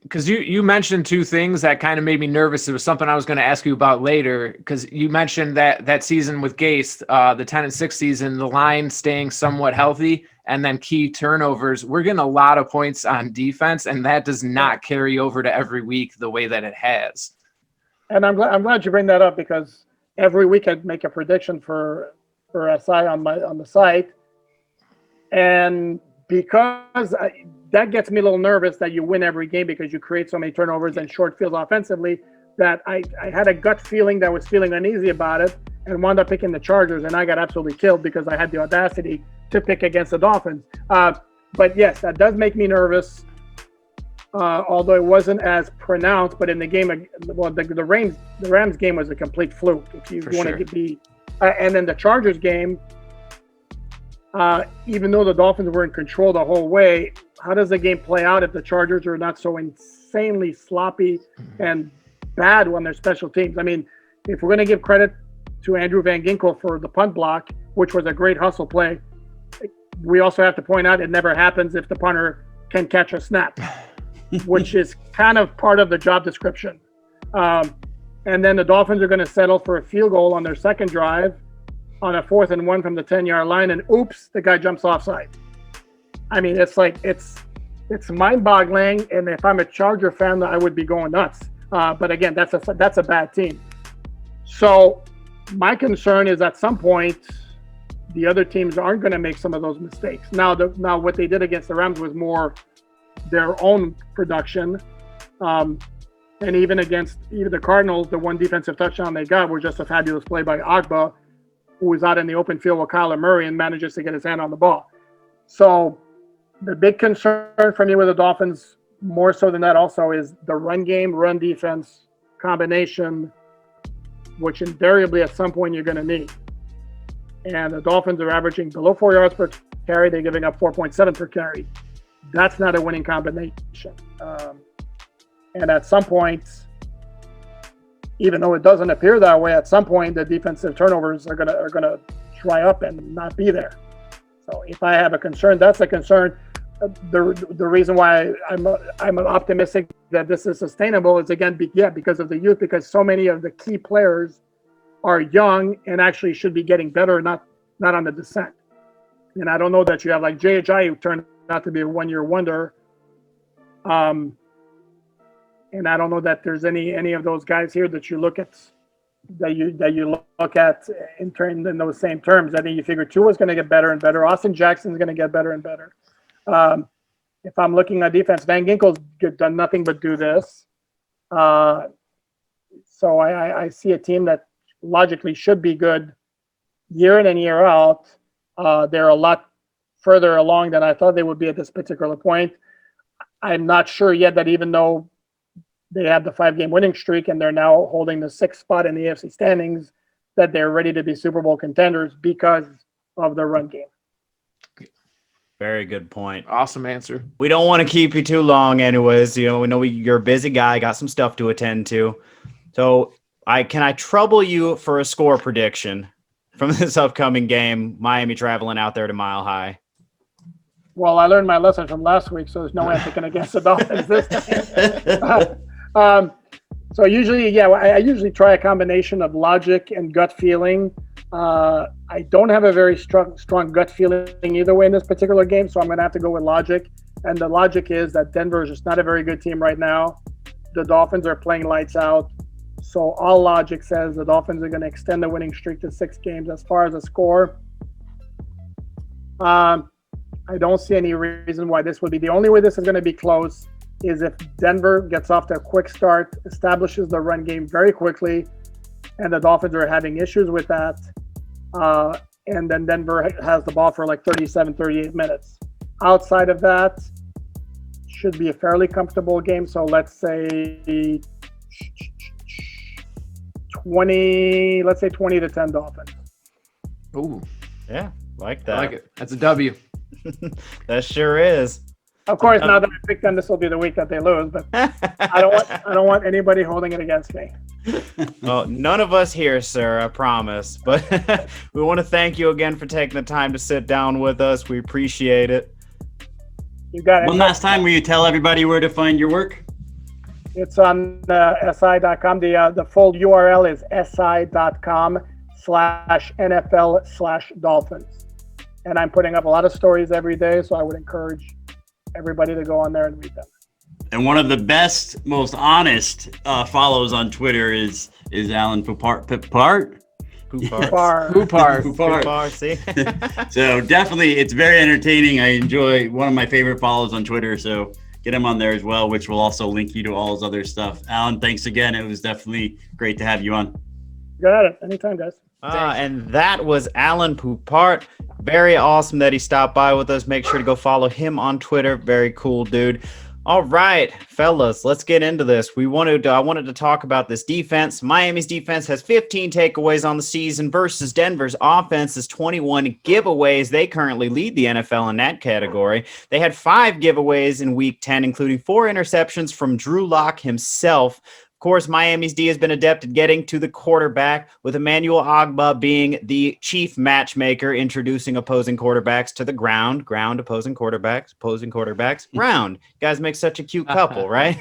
Because you mentioned two things that kind of made me nervous. It was something I was going to ask you about later. Because you mentioned that season with Gase, the 10-6 season, the line staying somewhat healthy, and then key turnovers. We're getting a lot of points on defense, and that does not carry over to every week the way that it has. And I'm glad you bring that up, because every week I'd make a prediction for SI on the site, and because that gets me a little nervous that you win every game because you create so many turnovers and short fields offensively, that I had a gut feeling that was feeling uneasy about it, and wound up picking the Chargers, and I got absolutely killed because I had the audacity to pick against the Dolphins. But yes, that does make me nervous, although it wasn't as pronounced. But in the game, the Rams game was a complete fluke. If you want to be, and then the Chargers game, even though the Dolphins were in control the whole way, how does the game play out if the Chargers are not so insanely sloppy and bad on their special teams? I mean, if we're going to give credit to Andrew Van Ginkel for the punt block, which was a great hustle play, we also have to point out it never happens if the punter can catch a snap, which is kind of part of the job description. And then the Dolphins are going to settle for a field goal on their second drive on a 4th and 1 from the 10-yard line, and oops, the guy jumps offside. I mean, it's like it's mind-boggling, and if I'm a Charger fan, I would be going nuts. But again, that's a bad team. So my concern is at some point the other teams aren't going to make some of those mistakes. Now what they did against the Rams was more their own production, and even against the Cardinals, the one defensive touchdown they got was just a fabulous play by Agba, who was out in the open field with Kyler Murray and manages to get his hand on the ball. So the big concern for me with the Dolphins, more so than that also, is the run game, run defense combination, which invariably at some point you're going to need. And the Dolphins are averaging below 4 yards per carry. They're giving up 4.7 per carry. That's not a winning combination. And at some point, even though it doesn't appear that way, at some point the defensive turnovers are gonna dry up and not be there. So if I have a concern, that's a concern. The reason why I'm optimistic that this is sustainable is, again, because of the youth, because so many of the key players are young and actually should be getting better, not on the descent. And I don't know that you have like Jay Ajayi, who turned out to be a one-year wonder. And I don't know that there's any of those guys here that you look at in those same terms. I think you figure Tua is going to get better and better. Austin Jackson is going to get better and better. If I'm looking at defense, Van Ginkel's done nothing but do this. So I see a team that logically should be good year in and year out. They're a lot further along than I thought they would be at this particular point. I'm not sure yet that even though they have the 5-game winning streak and they're now holding the 6th spot in the AFC standings, that they're ready to be Super Bowl contenders because of the run game. Very good point. Awesome answer. We don't want to keep you too long anyways. We know you're a busy guy, got some stuff to attend to. So can I trouble you for a score prediction from this upcoming game, Miami traveling out there to Mile High? Well, I learned my lesson from last week, so there's no way I'm picking against the Dolphins this time. So usually, yeah, I usually try a combination of logic and gut feeling. I don't have a very strong gut feeling either way in this particular game, so I'm going to have to go with logic. And the logic is that Denver is just not a very good team right now. The Dolphins are playing lights out. So all logic says the Dolphins are going to extend the winning streak to 6 games. As far as the score, I don't see any reason why this would be. The only way this is going to be close is if Denver gets off to a quick start, establishes the run game very quickly, and the Dolphins are having issues with that. And then Denver has the ball for like 37, 38 minutes. Outside of that, should be a fairly comfortable game. So let's say 20 to 10 Dolphins. Ooh, Yeah, like that. I like it. That's a W. That sure is. Of course, now that I picked them, this will be the week that they lose. But I don't want anybody holding it against me. Well, none of us here, sir, I promise. But we want to thank you again for taking the time to sit down with us. We appreciate it. You got it. One last time, will you tell everybody where to find your work? It's on si.com. The full URL is si.com/NFL/Dolphins. And I'm putting up a lot of stories every day, so I would encourage everybody to go on there and read them. And one of the best, most honest follows on Twitter is Alain Poupart. Poupart. See? So definitely, it's very entertaining. I enjoy one of my favorite follows on Twitter. So get him on there as well, which will also link you to all his other stuff. Alan, thanks again. It was definitely great to have you on. Got it. Anytime, guys. And that was Alain Poupart. Very awesome that he stopped by with us. Make sure to go follow him on Twitter. Very cool dude. All right, fellas, let's get into this. I wanted to talk about this defense. Miami's defense has 15 takeaways on the season versus Denver's offense is 21 giveaways. They currently lead the NFL in that category. They had 5 giveaways in Week 10, including 4 interceptions from Drew Lock himself. Of course, Miami's D has been adept at getting to the quarterback, with Emmanuel Ogbah being the chief matchmaker, introducing opposing quarterbacks to the ground, opposing quarterbacks, ground. Guys make such a cute couple, right?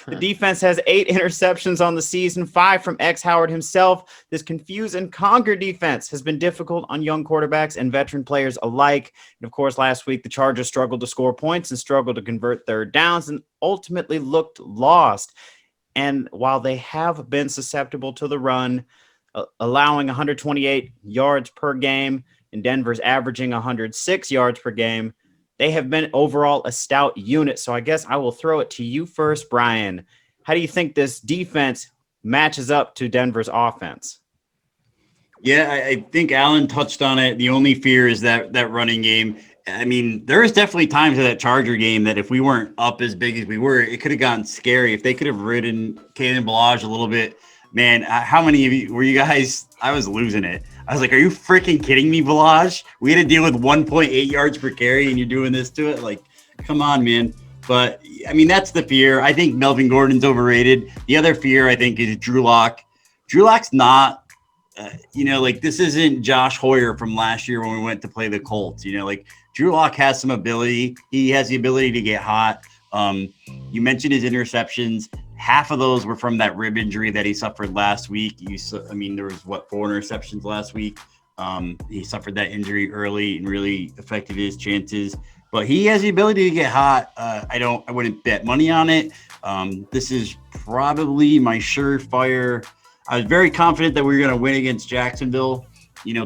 The defense has 8 interceptions on the season, 5 from X Howard himself. This confuse and conquer defense has been difficult on young quarterbacks and veteran players alike. And of course, last week, the Chargers struggled to score points and struggled to convert third downs and ultimately looked lost. And while they have been susceptible to the run, allowing 128 yards per game, and Denver's averaging 106 yards per game, they have been overall a stout unit. So I guess I will throw it to you first, Brian. How do you think this defense matches up to Denver's offense? Yeah, I think Alan touched on it. The only fear is that running game. I mean, there was definitely times in that Charger game that if we weren't up as big as we were, it could have gotten scary. If they could have ridden Kalen Ballage a little bit, man, how many of you were you guys? I was losing it. I was like, are you freaking kidding me, Ballage? We had to deal with 1.8 yards per carry and you're doing this to it? Like, come on, man. But, I mean, that's the fear. I think Melvin Gordon's overrated. The other fear, I think, is Drew Lock. Drew Lock's not, this isn't Josh Hoyer from last year when we went to play the Colts. Drew Lock has some ability. He has the ability to get hot. You mentioned his interceptions. Half of those were from that rib injury that he suffered last week. There was 4 interceptions last week. He suffered that injury early and really affected his chances. But he has the ability to get hot. I wouldn't bet money on it. This is probably my surefire. I was very confident that we were going to win against Jacksonville.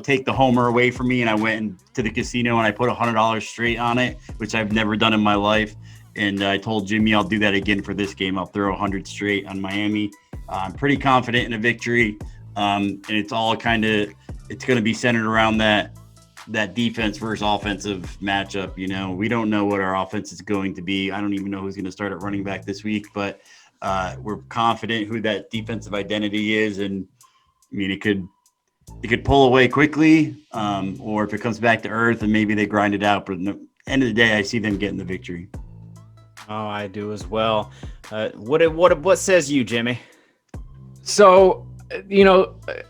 Take the homer away from me. And I went to the casino and I put $100 straight on it, which I've never done in my life. And I told Jimmy I'll do that again for this game. I'll throw 100 straight on Miami. I'm pretty confident in a victory. And it's all it's going to be centered around that defense versus offensive matchup. We don't know what our offense is going to be. I don't even know who's going to start at running back this week, but we're confident who that defensive identity is. And I mean, it could pull away quickly, or if it comes back to earth and maybe they grind it out. But at the end of the day, I see them getting the victory. Oh, I do as well. What says you, Jimmy? So,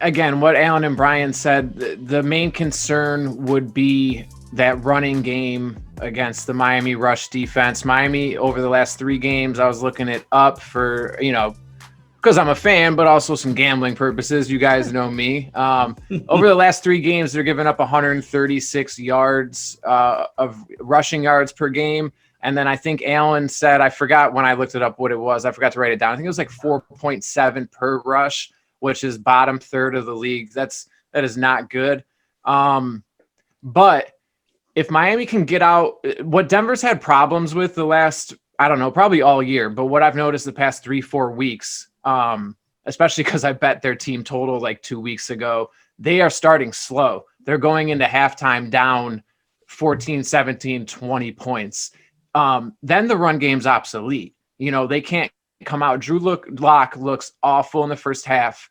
again, what Alan and Brian said, the main concern would be that running game against the Miami rush defense. Miami, over the last 3 games, I was looking it up for, because I'm a fan, but also some gambling purposes. You guys know me. Over the last 3 games, they're giving up 136 yards of rushing yards per game. And then I think Alan said, I forgot when I looked it up what it was. I forgot to write it down. I think it was like 4.7 per rush, which is bottom third of the league. That is not good. But if Miami can get out, what Denver's had problems with the last, I don't know, probably all year, but what I've noticed the past 3-4 weeks, especially because I bet their team total like 2 weeks ago, they are starting slow. They're going into halftime down 14, 17, 20 points. Then the run game's obsolete. They can't come out. Drew Lock looks awful in the first half.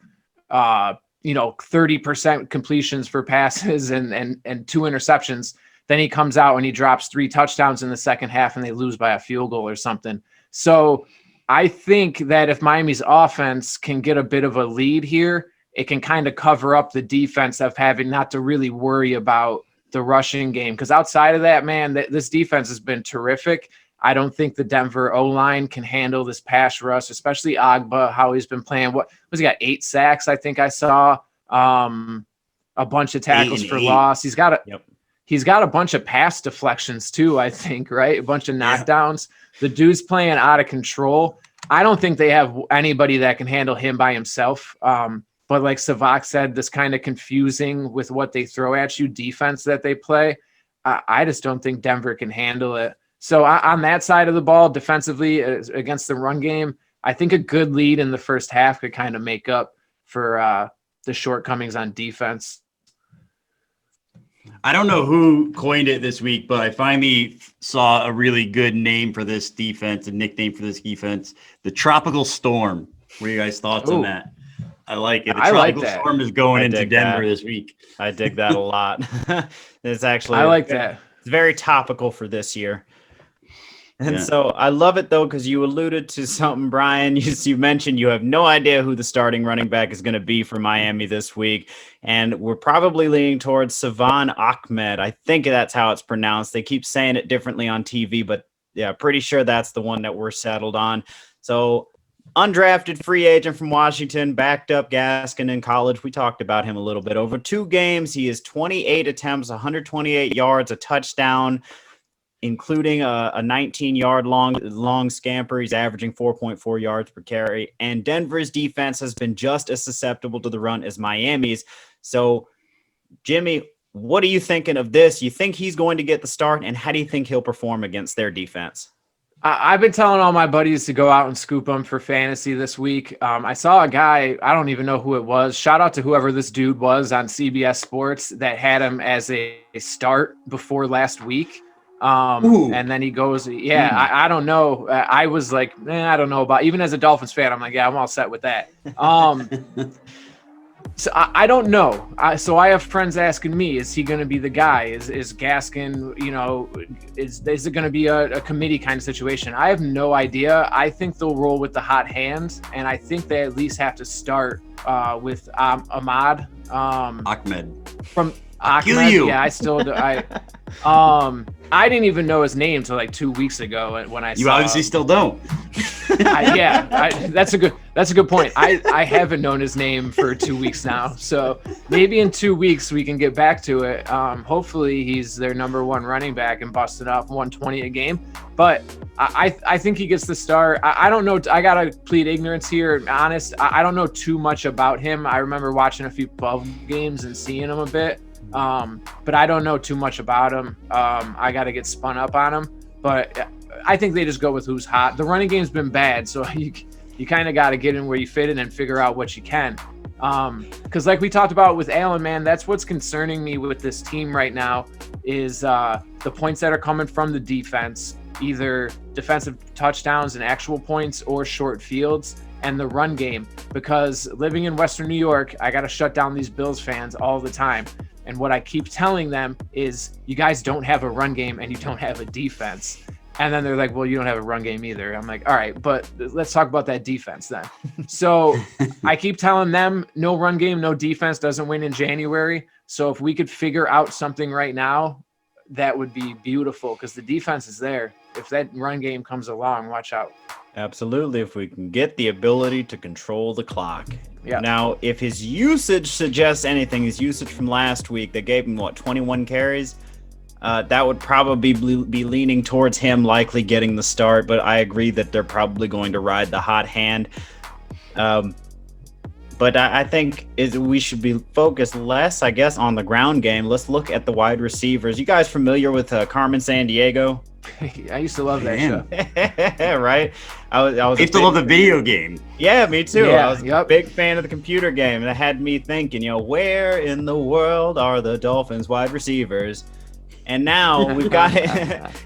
30% completions for passes and 2 interceptions. Then he comes out and he drops 3 touchdowns in the second half and they lose by a field goal or something. So I think that if Miami's offense can get a bit of a lead here, it can kind of cover up the defense of having not to really worry about the rushing game. Because outside of that, man, this defense has been terrific. I don't think the Denver O-line can handle this pass rush, especially Agba, how he's been playing. What was he got? 8 sacks, I think I saw. A bunch of tackles for loss. He's got a bunch of pass deflections too, I think, right? A bunch of knockdowns. Yeah. The dude's playing out of control. I don't think they have anybody that can handle him by himself. But like Savak said, this kind of confusing with what they throw at you defense that they play. I just don't think Denver can handle it. So on that side of the ball, defensively against the run game, I think a good lead in the first half could kind of make up for the shortcomings on defense. I don't know who coined it this week, but I finally saw a really good name for this defense, a nickname for this defense, the Tropical Storm. What are you guys' thoughts on that? I like it. The Tropical Storm is going into Denver this week. I dig that a lot. It's actually, I like that. It's very topical for this year. And so I love it, though, because you alluded to something, Brian. You mentioned you have no idea who the starting running back is going to be for Miami this week. And we're probably leaning towards Savon Ahmed. I think that's how it's pronounced. They keep saying it differently on TV, but yeah, pretty sure that's the one that we're settled on. So undrafted free agent from Washington, backed up Gaskin in college. We talked about him a little bit. Over 2 games, he is 28 attempts, 128 yards, a touchdown, including a 19-yard long scamper. He's averaging 4.4 yards per carry. And Denver's defense has been just as susceptible to the run as Miami's. So, Jimmy, what are you thinking of this? You think he's going to get the start, and how do you think he'll perform against their defense? I've been telling all my buddies to go out and scoop him for fantasy this week. I saw a guy, I don't even know who it was. Shout out to whoever this dude was on CBS Sports that had him as a start before last week. And then he goes, I don't know. I was like, I don't know about, even as a Dolphins fan, I'm like, yeah, I'm all set with that. So I don't know. So I have friends asking me, is he going to be the guy? Is Gaskin, is it going to be a committee kind of situation? I have no idea. I think they'll roll with the hot hand, and I think they at least have to start with Ahmed. From Ahmed. Yeah, I still do. I didn't even know his name till like 2 weeks ago when I saw. You obviously still don't. That's a good point. I haven't known his name for 2 weeks now, so maybe in 2 weeks we can get back to it. Hopefully he's their number 1 running back and busted up 120 a game. But I think he gets the start. I don't know. I gotta plead ignorance here. Honest, I don't know too much about him. I remember watching a few pub games and seeing him a bit. But I don't know too much about him. I got to get spun up on him, but I think they just go with who's hot. The running game's been bad, so you kind of got to get in where you fit in and figure out what you can. Because like we talked about with Allen, man, that's what's concerning me with this team right now is the points that are coming from the defense, either defensive touchdowns and actual points or short fields, and the run game. Because living in Western New York, I got to shut down these Bills fans all the time. And what I keep telling them is, you guys don't have a run game and you don't have a defense. And then they're like, well, you don't have a run game either. I'm like, all right, but let's talk about that defense then. So I keep telling them no run game, no defense doesn't win in January. So if we could figure out something right now, that would be beautiful because the defense is there. if that run game comes along, watch out. Absolutely, if we can get the ability to control the clock. Yeah. Now, if his usage suggests anything, his usage from last week, they gave him, 21 carries? That would probably be leaning towards him likely getting the start, but I agree that they're probably going to ride the hot hand. But I think we should be focused less, I guess, on the ground game. Let's look at the wide receivers. You guys familiar with Carmen Sandiego? I used to love that show. Right? I used to love the video game. Yeah, me too. Yeah, I was a big fan of the computer game, and it had me thinking, where in the world are the Dolphins wide receivers? And now we've got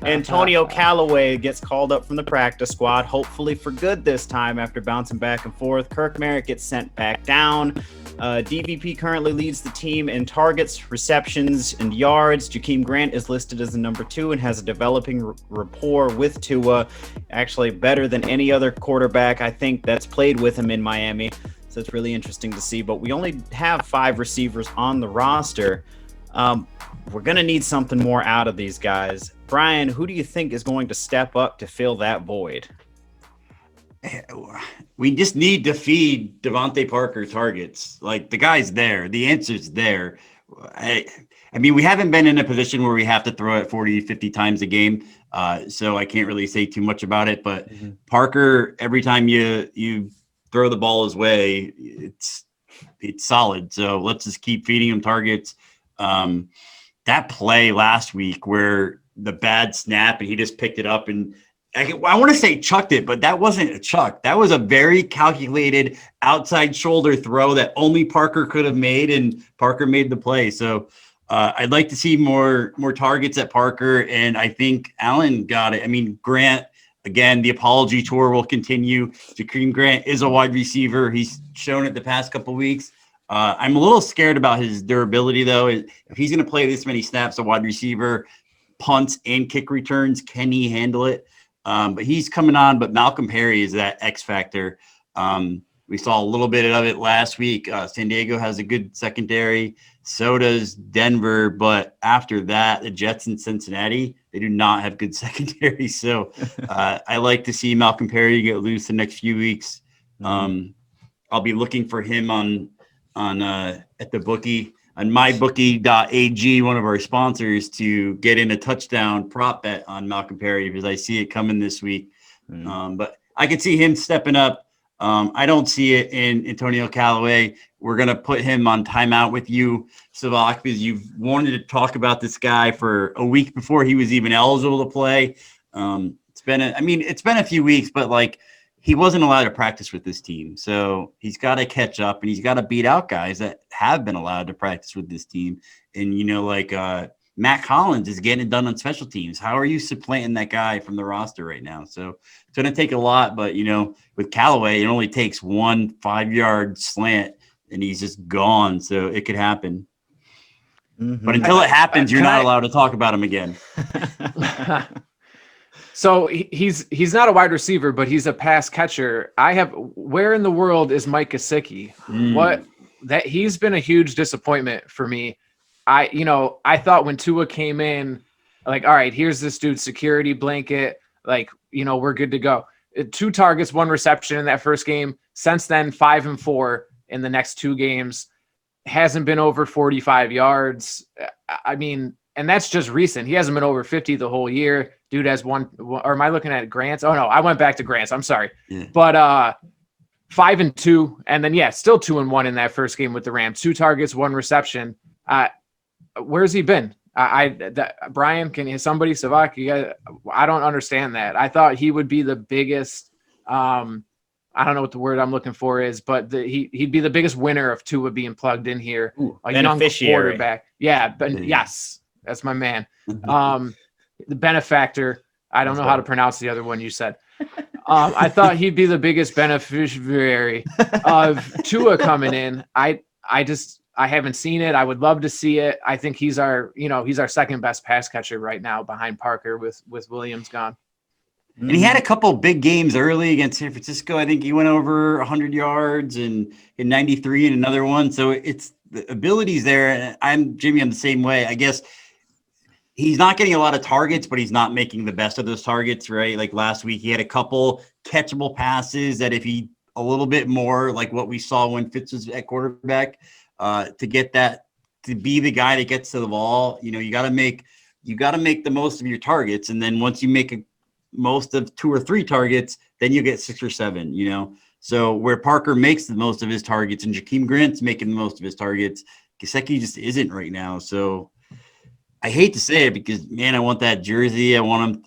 Antonio Callaway gets called up from the practice squad, hopefully for good this time after bouncing back and forth. Kirk Merritt gets sent back down. DVP currently leads the team in targets, receptions, and yards. Jakeem Grant is listed as the number 2 and has a developing rapport with Tua, actually better than any other quarterback I think that's played with him in Miami. So it's really interesting to see. But we only have 5 receivers on the roster. We're going to need something more out of these guys. Brian, who do you think is going to step up to fill that void? We just need to feed Devontae Parker targets. Like, the guy's there. The answer's there. I mean, we haven't been in a position where we have to throw it 40, 50 times a game. So I can't really say too much about it. But Parker, every time you throw the ball his way, it's solid. So let's just keep feeding him targets. That play last week where the bad snap and he just picked it up and I want to say chucked it, but that wasn't a chuck. That was a very calculated outside shoulder throw that only Parker could have made, and Parker made the play. So I'd like to see more targets at Parker, and I think Allen got it. I mean, Grant, again, the apology tour will continue. Jakeem Grant is a wide receiver. He's shown it the past couple of weeks. I'm a little scared about his durability, though. If he's going to play this many snaps, a wide receiver, punts and kick returns, can he handle it? But he's coming on. But Malcolm Perry is that X factor. We saw a little bit of it last week. San Diego has a good secondary. So does Denver. But after that, the Jets and Cincinnati, they do not have good secondary. So I like to see Malcolm Perry get loose the next few weeks. I'll be looking for him on at the bookie on mybookie.ag, one of our sponsors, to get in a touchdown prop bet on Malcolm Perry because I see it coming this week. But I could see him stepping up. I don't see it in Antonio Callaway. We're going to put him on timeout with you, Savak, because you've wanted to talk about this guy for a week before he was even eligible to play. It's been a few weeks, but he wasn't allowed to practice with this team. So he's got to catch up and he's got to beat out guys that have been allowed to practice with this team. And, Matt Collins is getting it done on special teams. How are you supplanting that guy from the roster right now? So it's going to take a lot, but, with Callaway, it only takes 1 5-yard slant and he's just gone. So it could happen. But until it happens, you're not allowed to talk about him again. So he's not a wide receiver, but he's a pass catcher. Where in the world is Mike Gesicki? He's been a huge disappointment for me. I thought when Tua came in, all right, here's this dude's security blanket. We're good to go. 2 targets, 1 reception in that first game. Since then, 5 and 4 in the next 2 games. Hasn't been over 45 yards. And that's just recent. He hasn't been over 50 the whole year. Dude has one, or am I looking at Grant's? Oh no, I went back to Grant's. I'm sorry. Yeah. But 5 and 2, and then still 2 and 1 in that first game with the Rams. 2 targets, 1 reception. Where's he been? Brian, can you somebody Savak? I don't understand that. I thought he would be the biggest. I don't know what the word I'm looking for is, but he'd be the biggest winner of Tua being plugged in here. A young quarterback. Yeah, but yes, that's my man. The benefactor. I don't know how to pronounce the other one you said. I thought he'd be the biggest beneficiary of Tua coming in. I haven't seen it. I would love to see it. I think he's our second best pass catcher right now behind Parker with Williams gone. And he had a couple big games early against San Francisco. I think he went over 100 yards and in 93 in another one. So it's the abilities there. And I'm the same way. I guess he's not getting a lot of targets, but he's not making the best of those targets, right? Like last week, he had a couple catchable passes that if he a little bit more like what we saw when Fitz was at quarterback, to get that, to be the guy that gets to the ball, you got to make the most of your targets. And then once you make most of 2 or 3 targets, then you get 6 or 7, So where Parker makes the most of his targets and Jakeem Grant's making the most of his targets, Gesicki just isn't right now. So I hate to say it because, man, I want that jersey. I want him.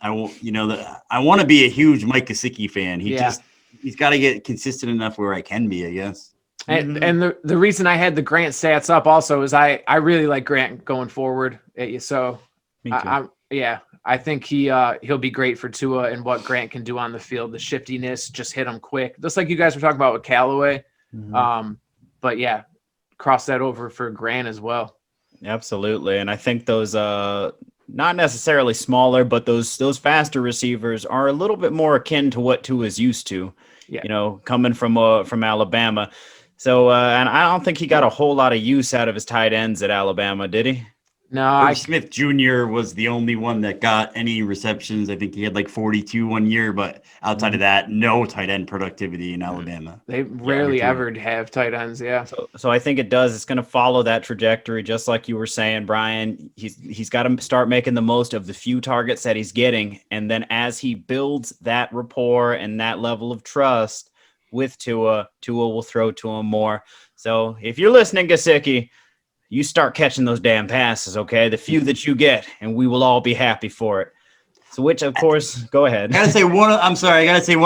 I want to be a huge Mike Gesicki fan. He's got to get consistent enough where I can be, I guess. And the reason I had the Grant stats up also is I really like Grant going forward. So Me too. I think he'll be great for Tua and what Grant can do on the field. The shiftiness, just hit him quick, just like you guys were talking about with Callaway. But yeah, cross that over for Grant as well. Absolutely. And I think those not necessarily smaller, but those faster receivers are a little bit more akin to what Tua is used to, coming from Alabama. So and I don't think he got a whole lot of use out of his tight ends at Alabama, did he? No, Smith Jr. was the only one that got any receptions. I think he had like 42 one year, but outside of that, no tight end productivity in Alabama. They rarely ever have tight ends. Yeah. So I think it's going to follow that trajectory, just like you were saying, Brian. He's got to start making the most of the few targets that he's getting. And then as he builds that rapport and that level of trust with Tua will throw to him more. So if you're listening, Gesicki, you start catching those damn passes, okay? The few that you get, and we will all be happy for it. So which, of course, go ahead. I gotta say one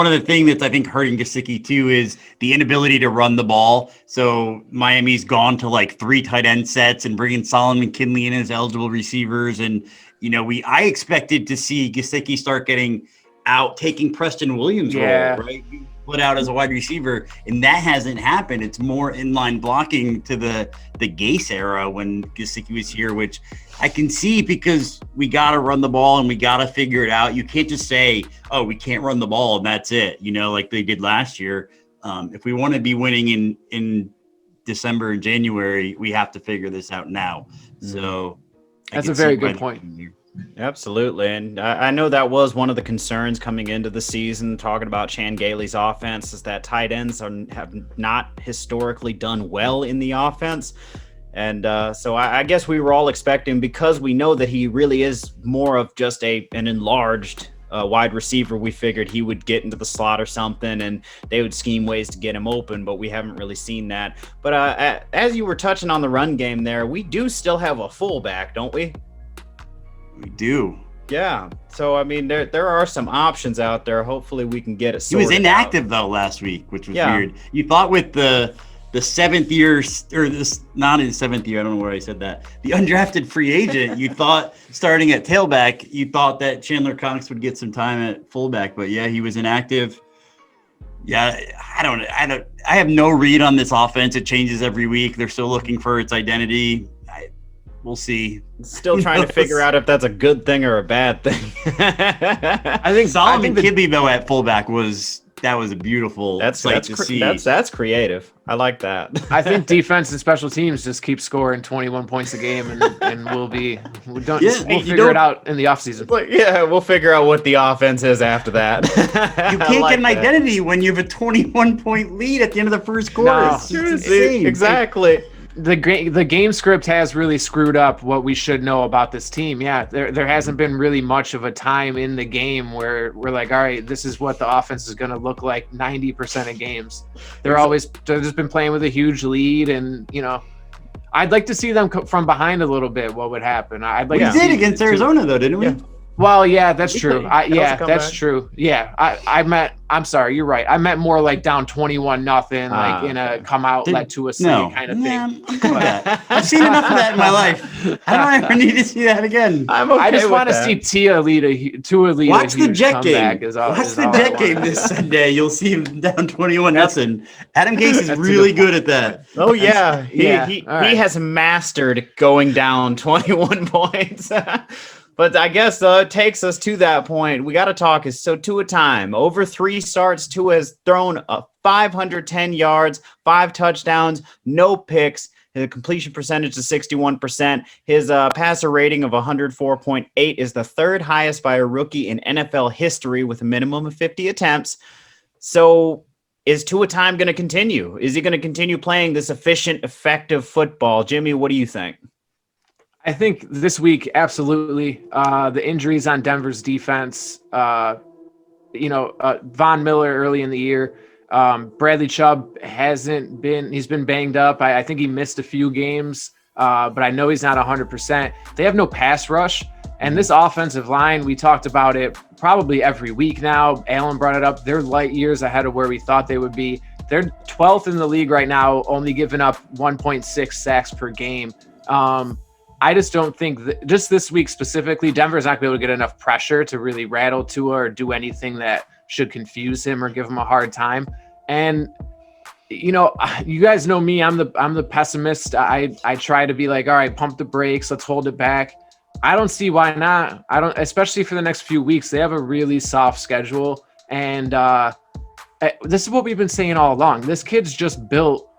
of the things that's I think hurting Gesicki too is the inability to run the ball. So Miami's gone to like 3 tight end sets and bringing Solomon Kinley in as eligible receivers. And, I expected to see Gesicki start getting out, taking Preston Williams' role, right? Put out as a wide receiver, and that hasn't happened. It's more inline blocking to the Gase era when Gesicki was here, which I can see because we got to run the ball and we got to figure it out. You can't just say, oh, we can't run the ball and that's it, like they did last year. If we want to be winning in December and January, we have to figure this out now. So that's a very good point. Absolutely. And I know that was one of the concerns coming into the season, talking about Chan Gailey's offense, is that tight ends have not historically done well in the offense. And so I guess we were all expecting, because we know that he really is more of just an enlarged wide receiver, we figured he would get into the slot or something and they would scheme ways to get him open, but we haven't really seen that. But as you were touching on the run game there, we do still have a fullback, don't we? We do. Yeah. So, I mean, there are some options out there. Hopefully we can get it sorted. He was inactive, though, last week, which was weird. You thought with the 7th year, or this, not in 7th year, I don't know where I said that, the undrafted free agent, you thought starting at tailback, you thought that Chandler Cox would get some time at fullback. But, yeah, he was inactive. Yeah, I have no read on this offense. It changes every week. They're still looking for its identity. We'll see. Still trying to figure out if that's a good thing or a bad thing. I think Solomon Kinley, though, at fullback was a beautiful sight to see. That's creative. I like that. I think defense and special teams just keep scoring 21 points a game, and we'll figure it out in the offseason. We'll figure out what the offense is after that. You can't get an identity when you have a 21-point lead at the end of the first quarter. No. It's insane. Exactly. The game script has really screwed up what we should know about this team. Yeah, there hasn't been really much of a time in the game where we're like, all right, this is what the offense is going to look like 90% of games. They've just been playing with a huge lead, and I'd like to see them from behind a little bit. What would happen? We did against Arizona, though, didn't we? Yeah. Well, yeah, that's true. That's true. Yeah, I'm sorry, you're right. I meant more like down 21-0, like in a come out, let to a city kind of thing. I'm good with that. I've seen enough of that in my life. I don't ever need to see that again. I just want to see Tua lead a huge Watch the Jet game. Watch the Jet game this Sunday. You'll see him down 21-0. Adam Gase is really good at that. Oh yeah, he has mastered going down 21 points. But I guess it takes us to that point. We got to talk. So Tua time. Over 3 starts, Tua has thrown 510 yards, 5 touchdowns, no picks. His completion percentage is 61%. His passer rating of 104.8 is the third highest by a rookie in NFL history with a minimum of 50 attempts. So is Tua time going to continue? Is he going to continue playing this efficient, effective football? Jimmy, what do you think? I think this week, absolutely. The injuries on Denver's defense, Von Miller early in the year. Bradley Chubb he's been banged up. I think he missed a few games, but I know he's not 100%. They have no pass rush. And this offensive line, we talked about it probably every week now. Alan brought it up. They're light years ahead of where we thought they would be. They're 12th in the league right now, only giving up 1.6 sacks per game. I just don't think that just this week specifically, Denver's not going to be able to get enough pressure to really rattle Tua or do anything that should confuse him or give him a hard time. And you guys know me. I'm the pessimist. I try to be like, all right, pump the brakes. Let's hold it back. I don't see why not. Especially for the next few weeks. They have a really soft schedule. And this is what we've been saying all along. This kid's just built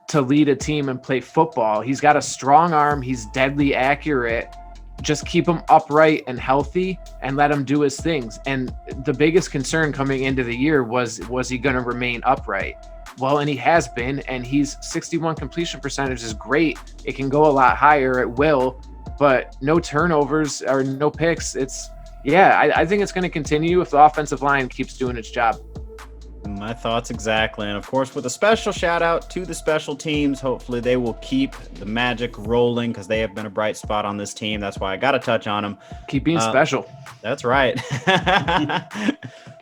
to lead a team and play football. He's got a strong arm. He's deadly accurate. Just keep him upright and healthy and let him do his things. And the biggest concern coming into the year was he going to remain upright? Well, and he has been, and he's 61 completion percentage is great. It can go a lot higher. It will, but no turnovers or no picks. I think it's going to continue if the offensive line keeps doing its job. My thoughts exactly. And of course, with a special shout out to the special teams, hopefully they will keep the magic rolling because they have been a bright spot on this team. That's why I got to touch on them. Keep being special. That's right.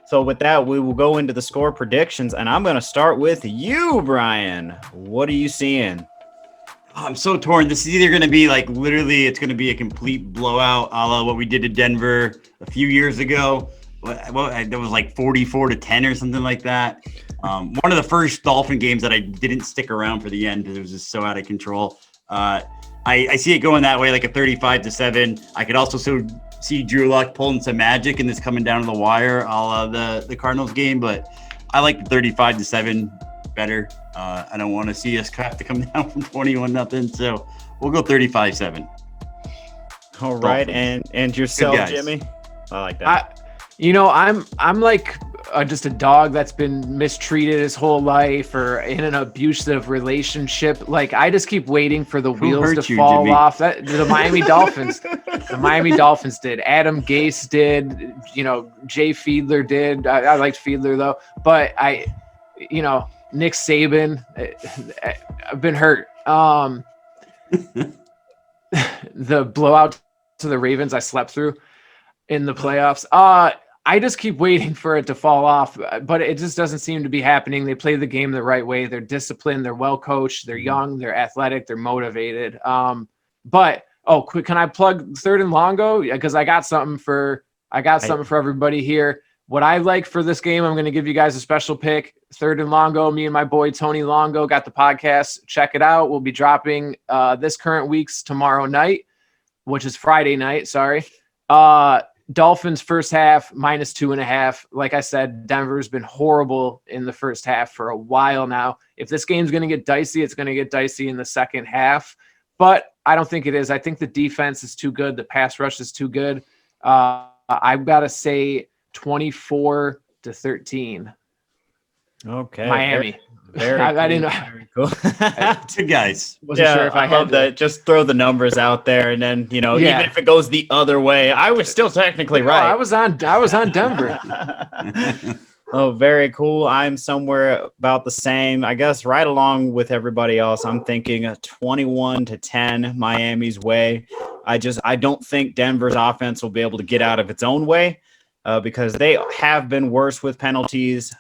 So with that, we will go into the score predictions, and I'm going to start with you, Brian. What are you seeing? I'm so torn. This is either going to be literally it's going to be a complete blowout a la what we did to Denver a few years ago. That was 44-10 or something like that. One of the first Dolphin games that I didn't stick around for the end because it was just so out of control. I see it going that way, like a 35-7. I could also see Drew Luck pulling some magic and this coming down to the wire, a la the Cardinals game. But I like the 35-7 better. I don't want to see us have to come down from 21-0. So we'll go 35-7. All right, and yourself, Jimmy. I like that. I'm like just a dog that's been mistreated his whole life or in an abusive relationship. Like I just keep waiting for the wheels to fall off. That the Miami Dolphins, did. Adam Gase did. Jay Fiedler did. I liked Fiedler though, but Nick Saban. I've been hurt. The blowout to the Ravens I slept through in the playoffs. I just keep waiting for it to fall off, but it just doesn't seem to be happening. They play the game the right way. They're disciplined. They're well coached. They're young. They're athletic. They're motivated. Quick, can I plug Third and Longo? Because I got something for everybody here. What I like for this game, I'm going to give you guys a special pick. Third and Longo. Me and my boy Tony Longo got the podcast. Check it out. We'll be dropping this current week's tomorrow night, which is Friday night. Sorry. Dolphins first half -2.5. Like I said, Denver's been horrible in the first half for a while now. If this game's going to get dicey, it's going to get dicey in the second half. But I don't think it is. I think the defense is too good. The pass rush is too good. I've got to say 24-13. Okay. Miami. I didn't know. Very cool. Two guys. Wasn't sure if I had that. Just throw the numbers out there, and then even if it goes the other way, I was still technically right. I was on Denver. Oh, very cool. I'm somewhere about the same, I guess, right along with everybody else. I'm thinking a 21-10 Miami's way. I don't think Denver's offense will be able to get out of its own way because they have been worse with penalties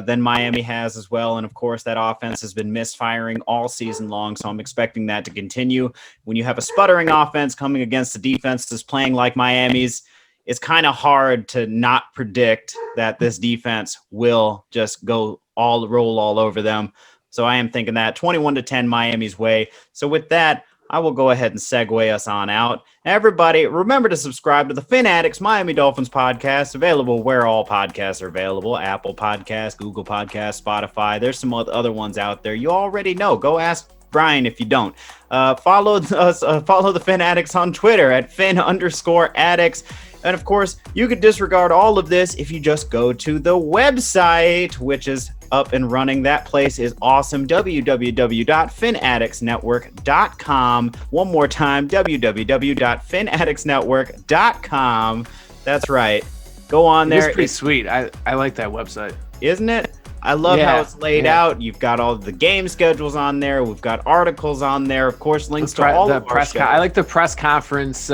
than Miami has as well. And of course, that offense has been misfiring all season long. So I'm expecting that to continue. When you have a sputtering offense coming against a defense that's playing like Miami's, it's kind of hard to not predict that this defense will just roll all over them. So I am thinking that 21-10 Miami's way. So with that, I will go ahead and segue us on out. Everybody, remember to subscribe to the Fin Addicts Miami Dolphins podcast, available where all podcasts are available. Apple Podcasts, Google Podcasts, Spotify. There's some other ones out there. You already know. Go ask Brian if you don't. Follow us. Follow the Fin Addicts on Twitter at Fin_Addicts. And of course, you could disregard all of this if you just go to the website, which is up and running. That place is awesome. www.finaddictsnetwork.com. One more time, www.finaddictsnetwork.com. That's right. Go on there. It's pretty sweet. I like that website. Isn't it? I love how it's laid out. You've got all the game schedules on there. We've got articles on there. Of course, links to all of our shows. I like the press conference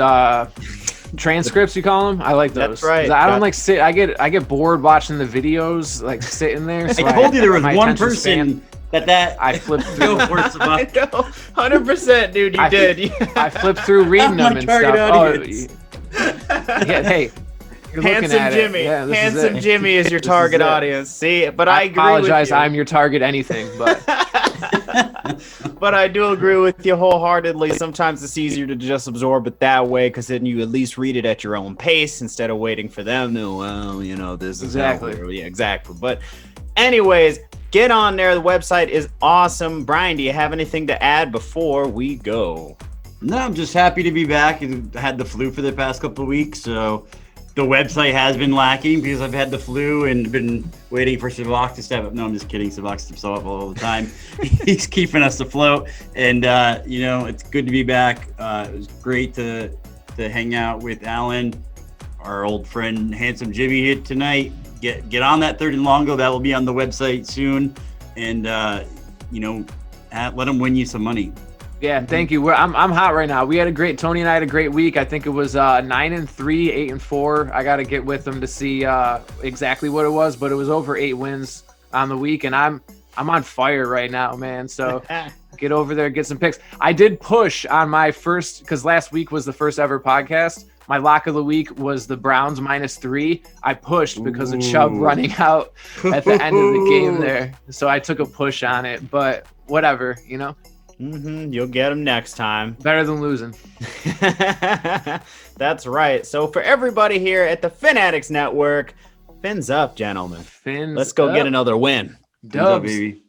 transcripts, you call them. I like those. That's right. I don't like sit. I get bored watching the videos, like sitting there. So I told you there was one person that I flipped through. I know, 100%, dude. You did. I flipped through reading them and stuff. Yeah, hey. Handsome Jimmy. Yeah, Handsome Jimmy is your target audience. See, but I agree apologize. with you. I'm your target anything, but but I do agree with you wholeheartedly. Sometimes it's easier to just absorb it that way because then you at least read it at your own pace instead of waiting for them to, well, you know, this is exactly. Yeah, exactly. But anyways, get on there. The website is awesome. Brian, do you have anything to add before we go? No, I'm just happy to be back. I had the flu for the past couple of weeks, so the website has been lacking because I've had the flu and been waiting for Savak to step up. No, I'm just kidding. Savak steps up all the time. He's keeping us afloat. And, you know, it's good to be back. It was great to hang out with Alan, our old friend, Handsome Jimmy here tonight. Get on that third and long go. That will be on the website soon. And, you know, let him win you some money. Yeah, thank you. I'm hot right now. Tony and I had a great week. I think it was 9-3, 8-4. I got to get with them to see exactly what it was, but it was over 8 wins on the week, and I'm on fire right now, man. So get over there, get some picks. I did push on my first, because last week was the first ever podcast. My lock of the week was the Browns -3. I pushed because of Chubb running out at the end of the game there. So I took a push on it, but whatever, you know. You'll get them next time. Better than losing. That's right. So for everybody here at the Fin Addicts Network, fins up, gentlemen. Fins Let's go up. get another win. Dubs. Fins up, baby.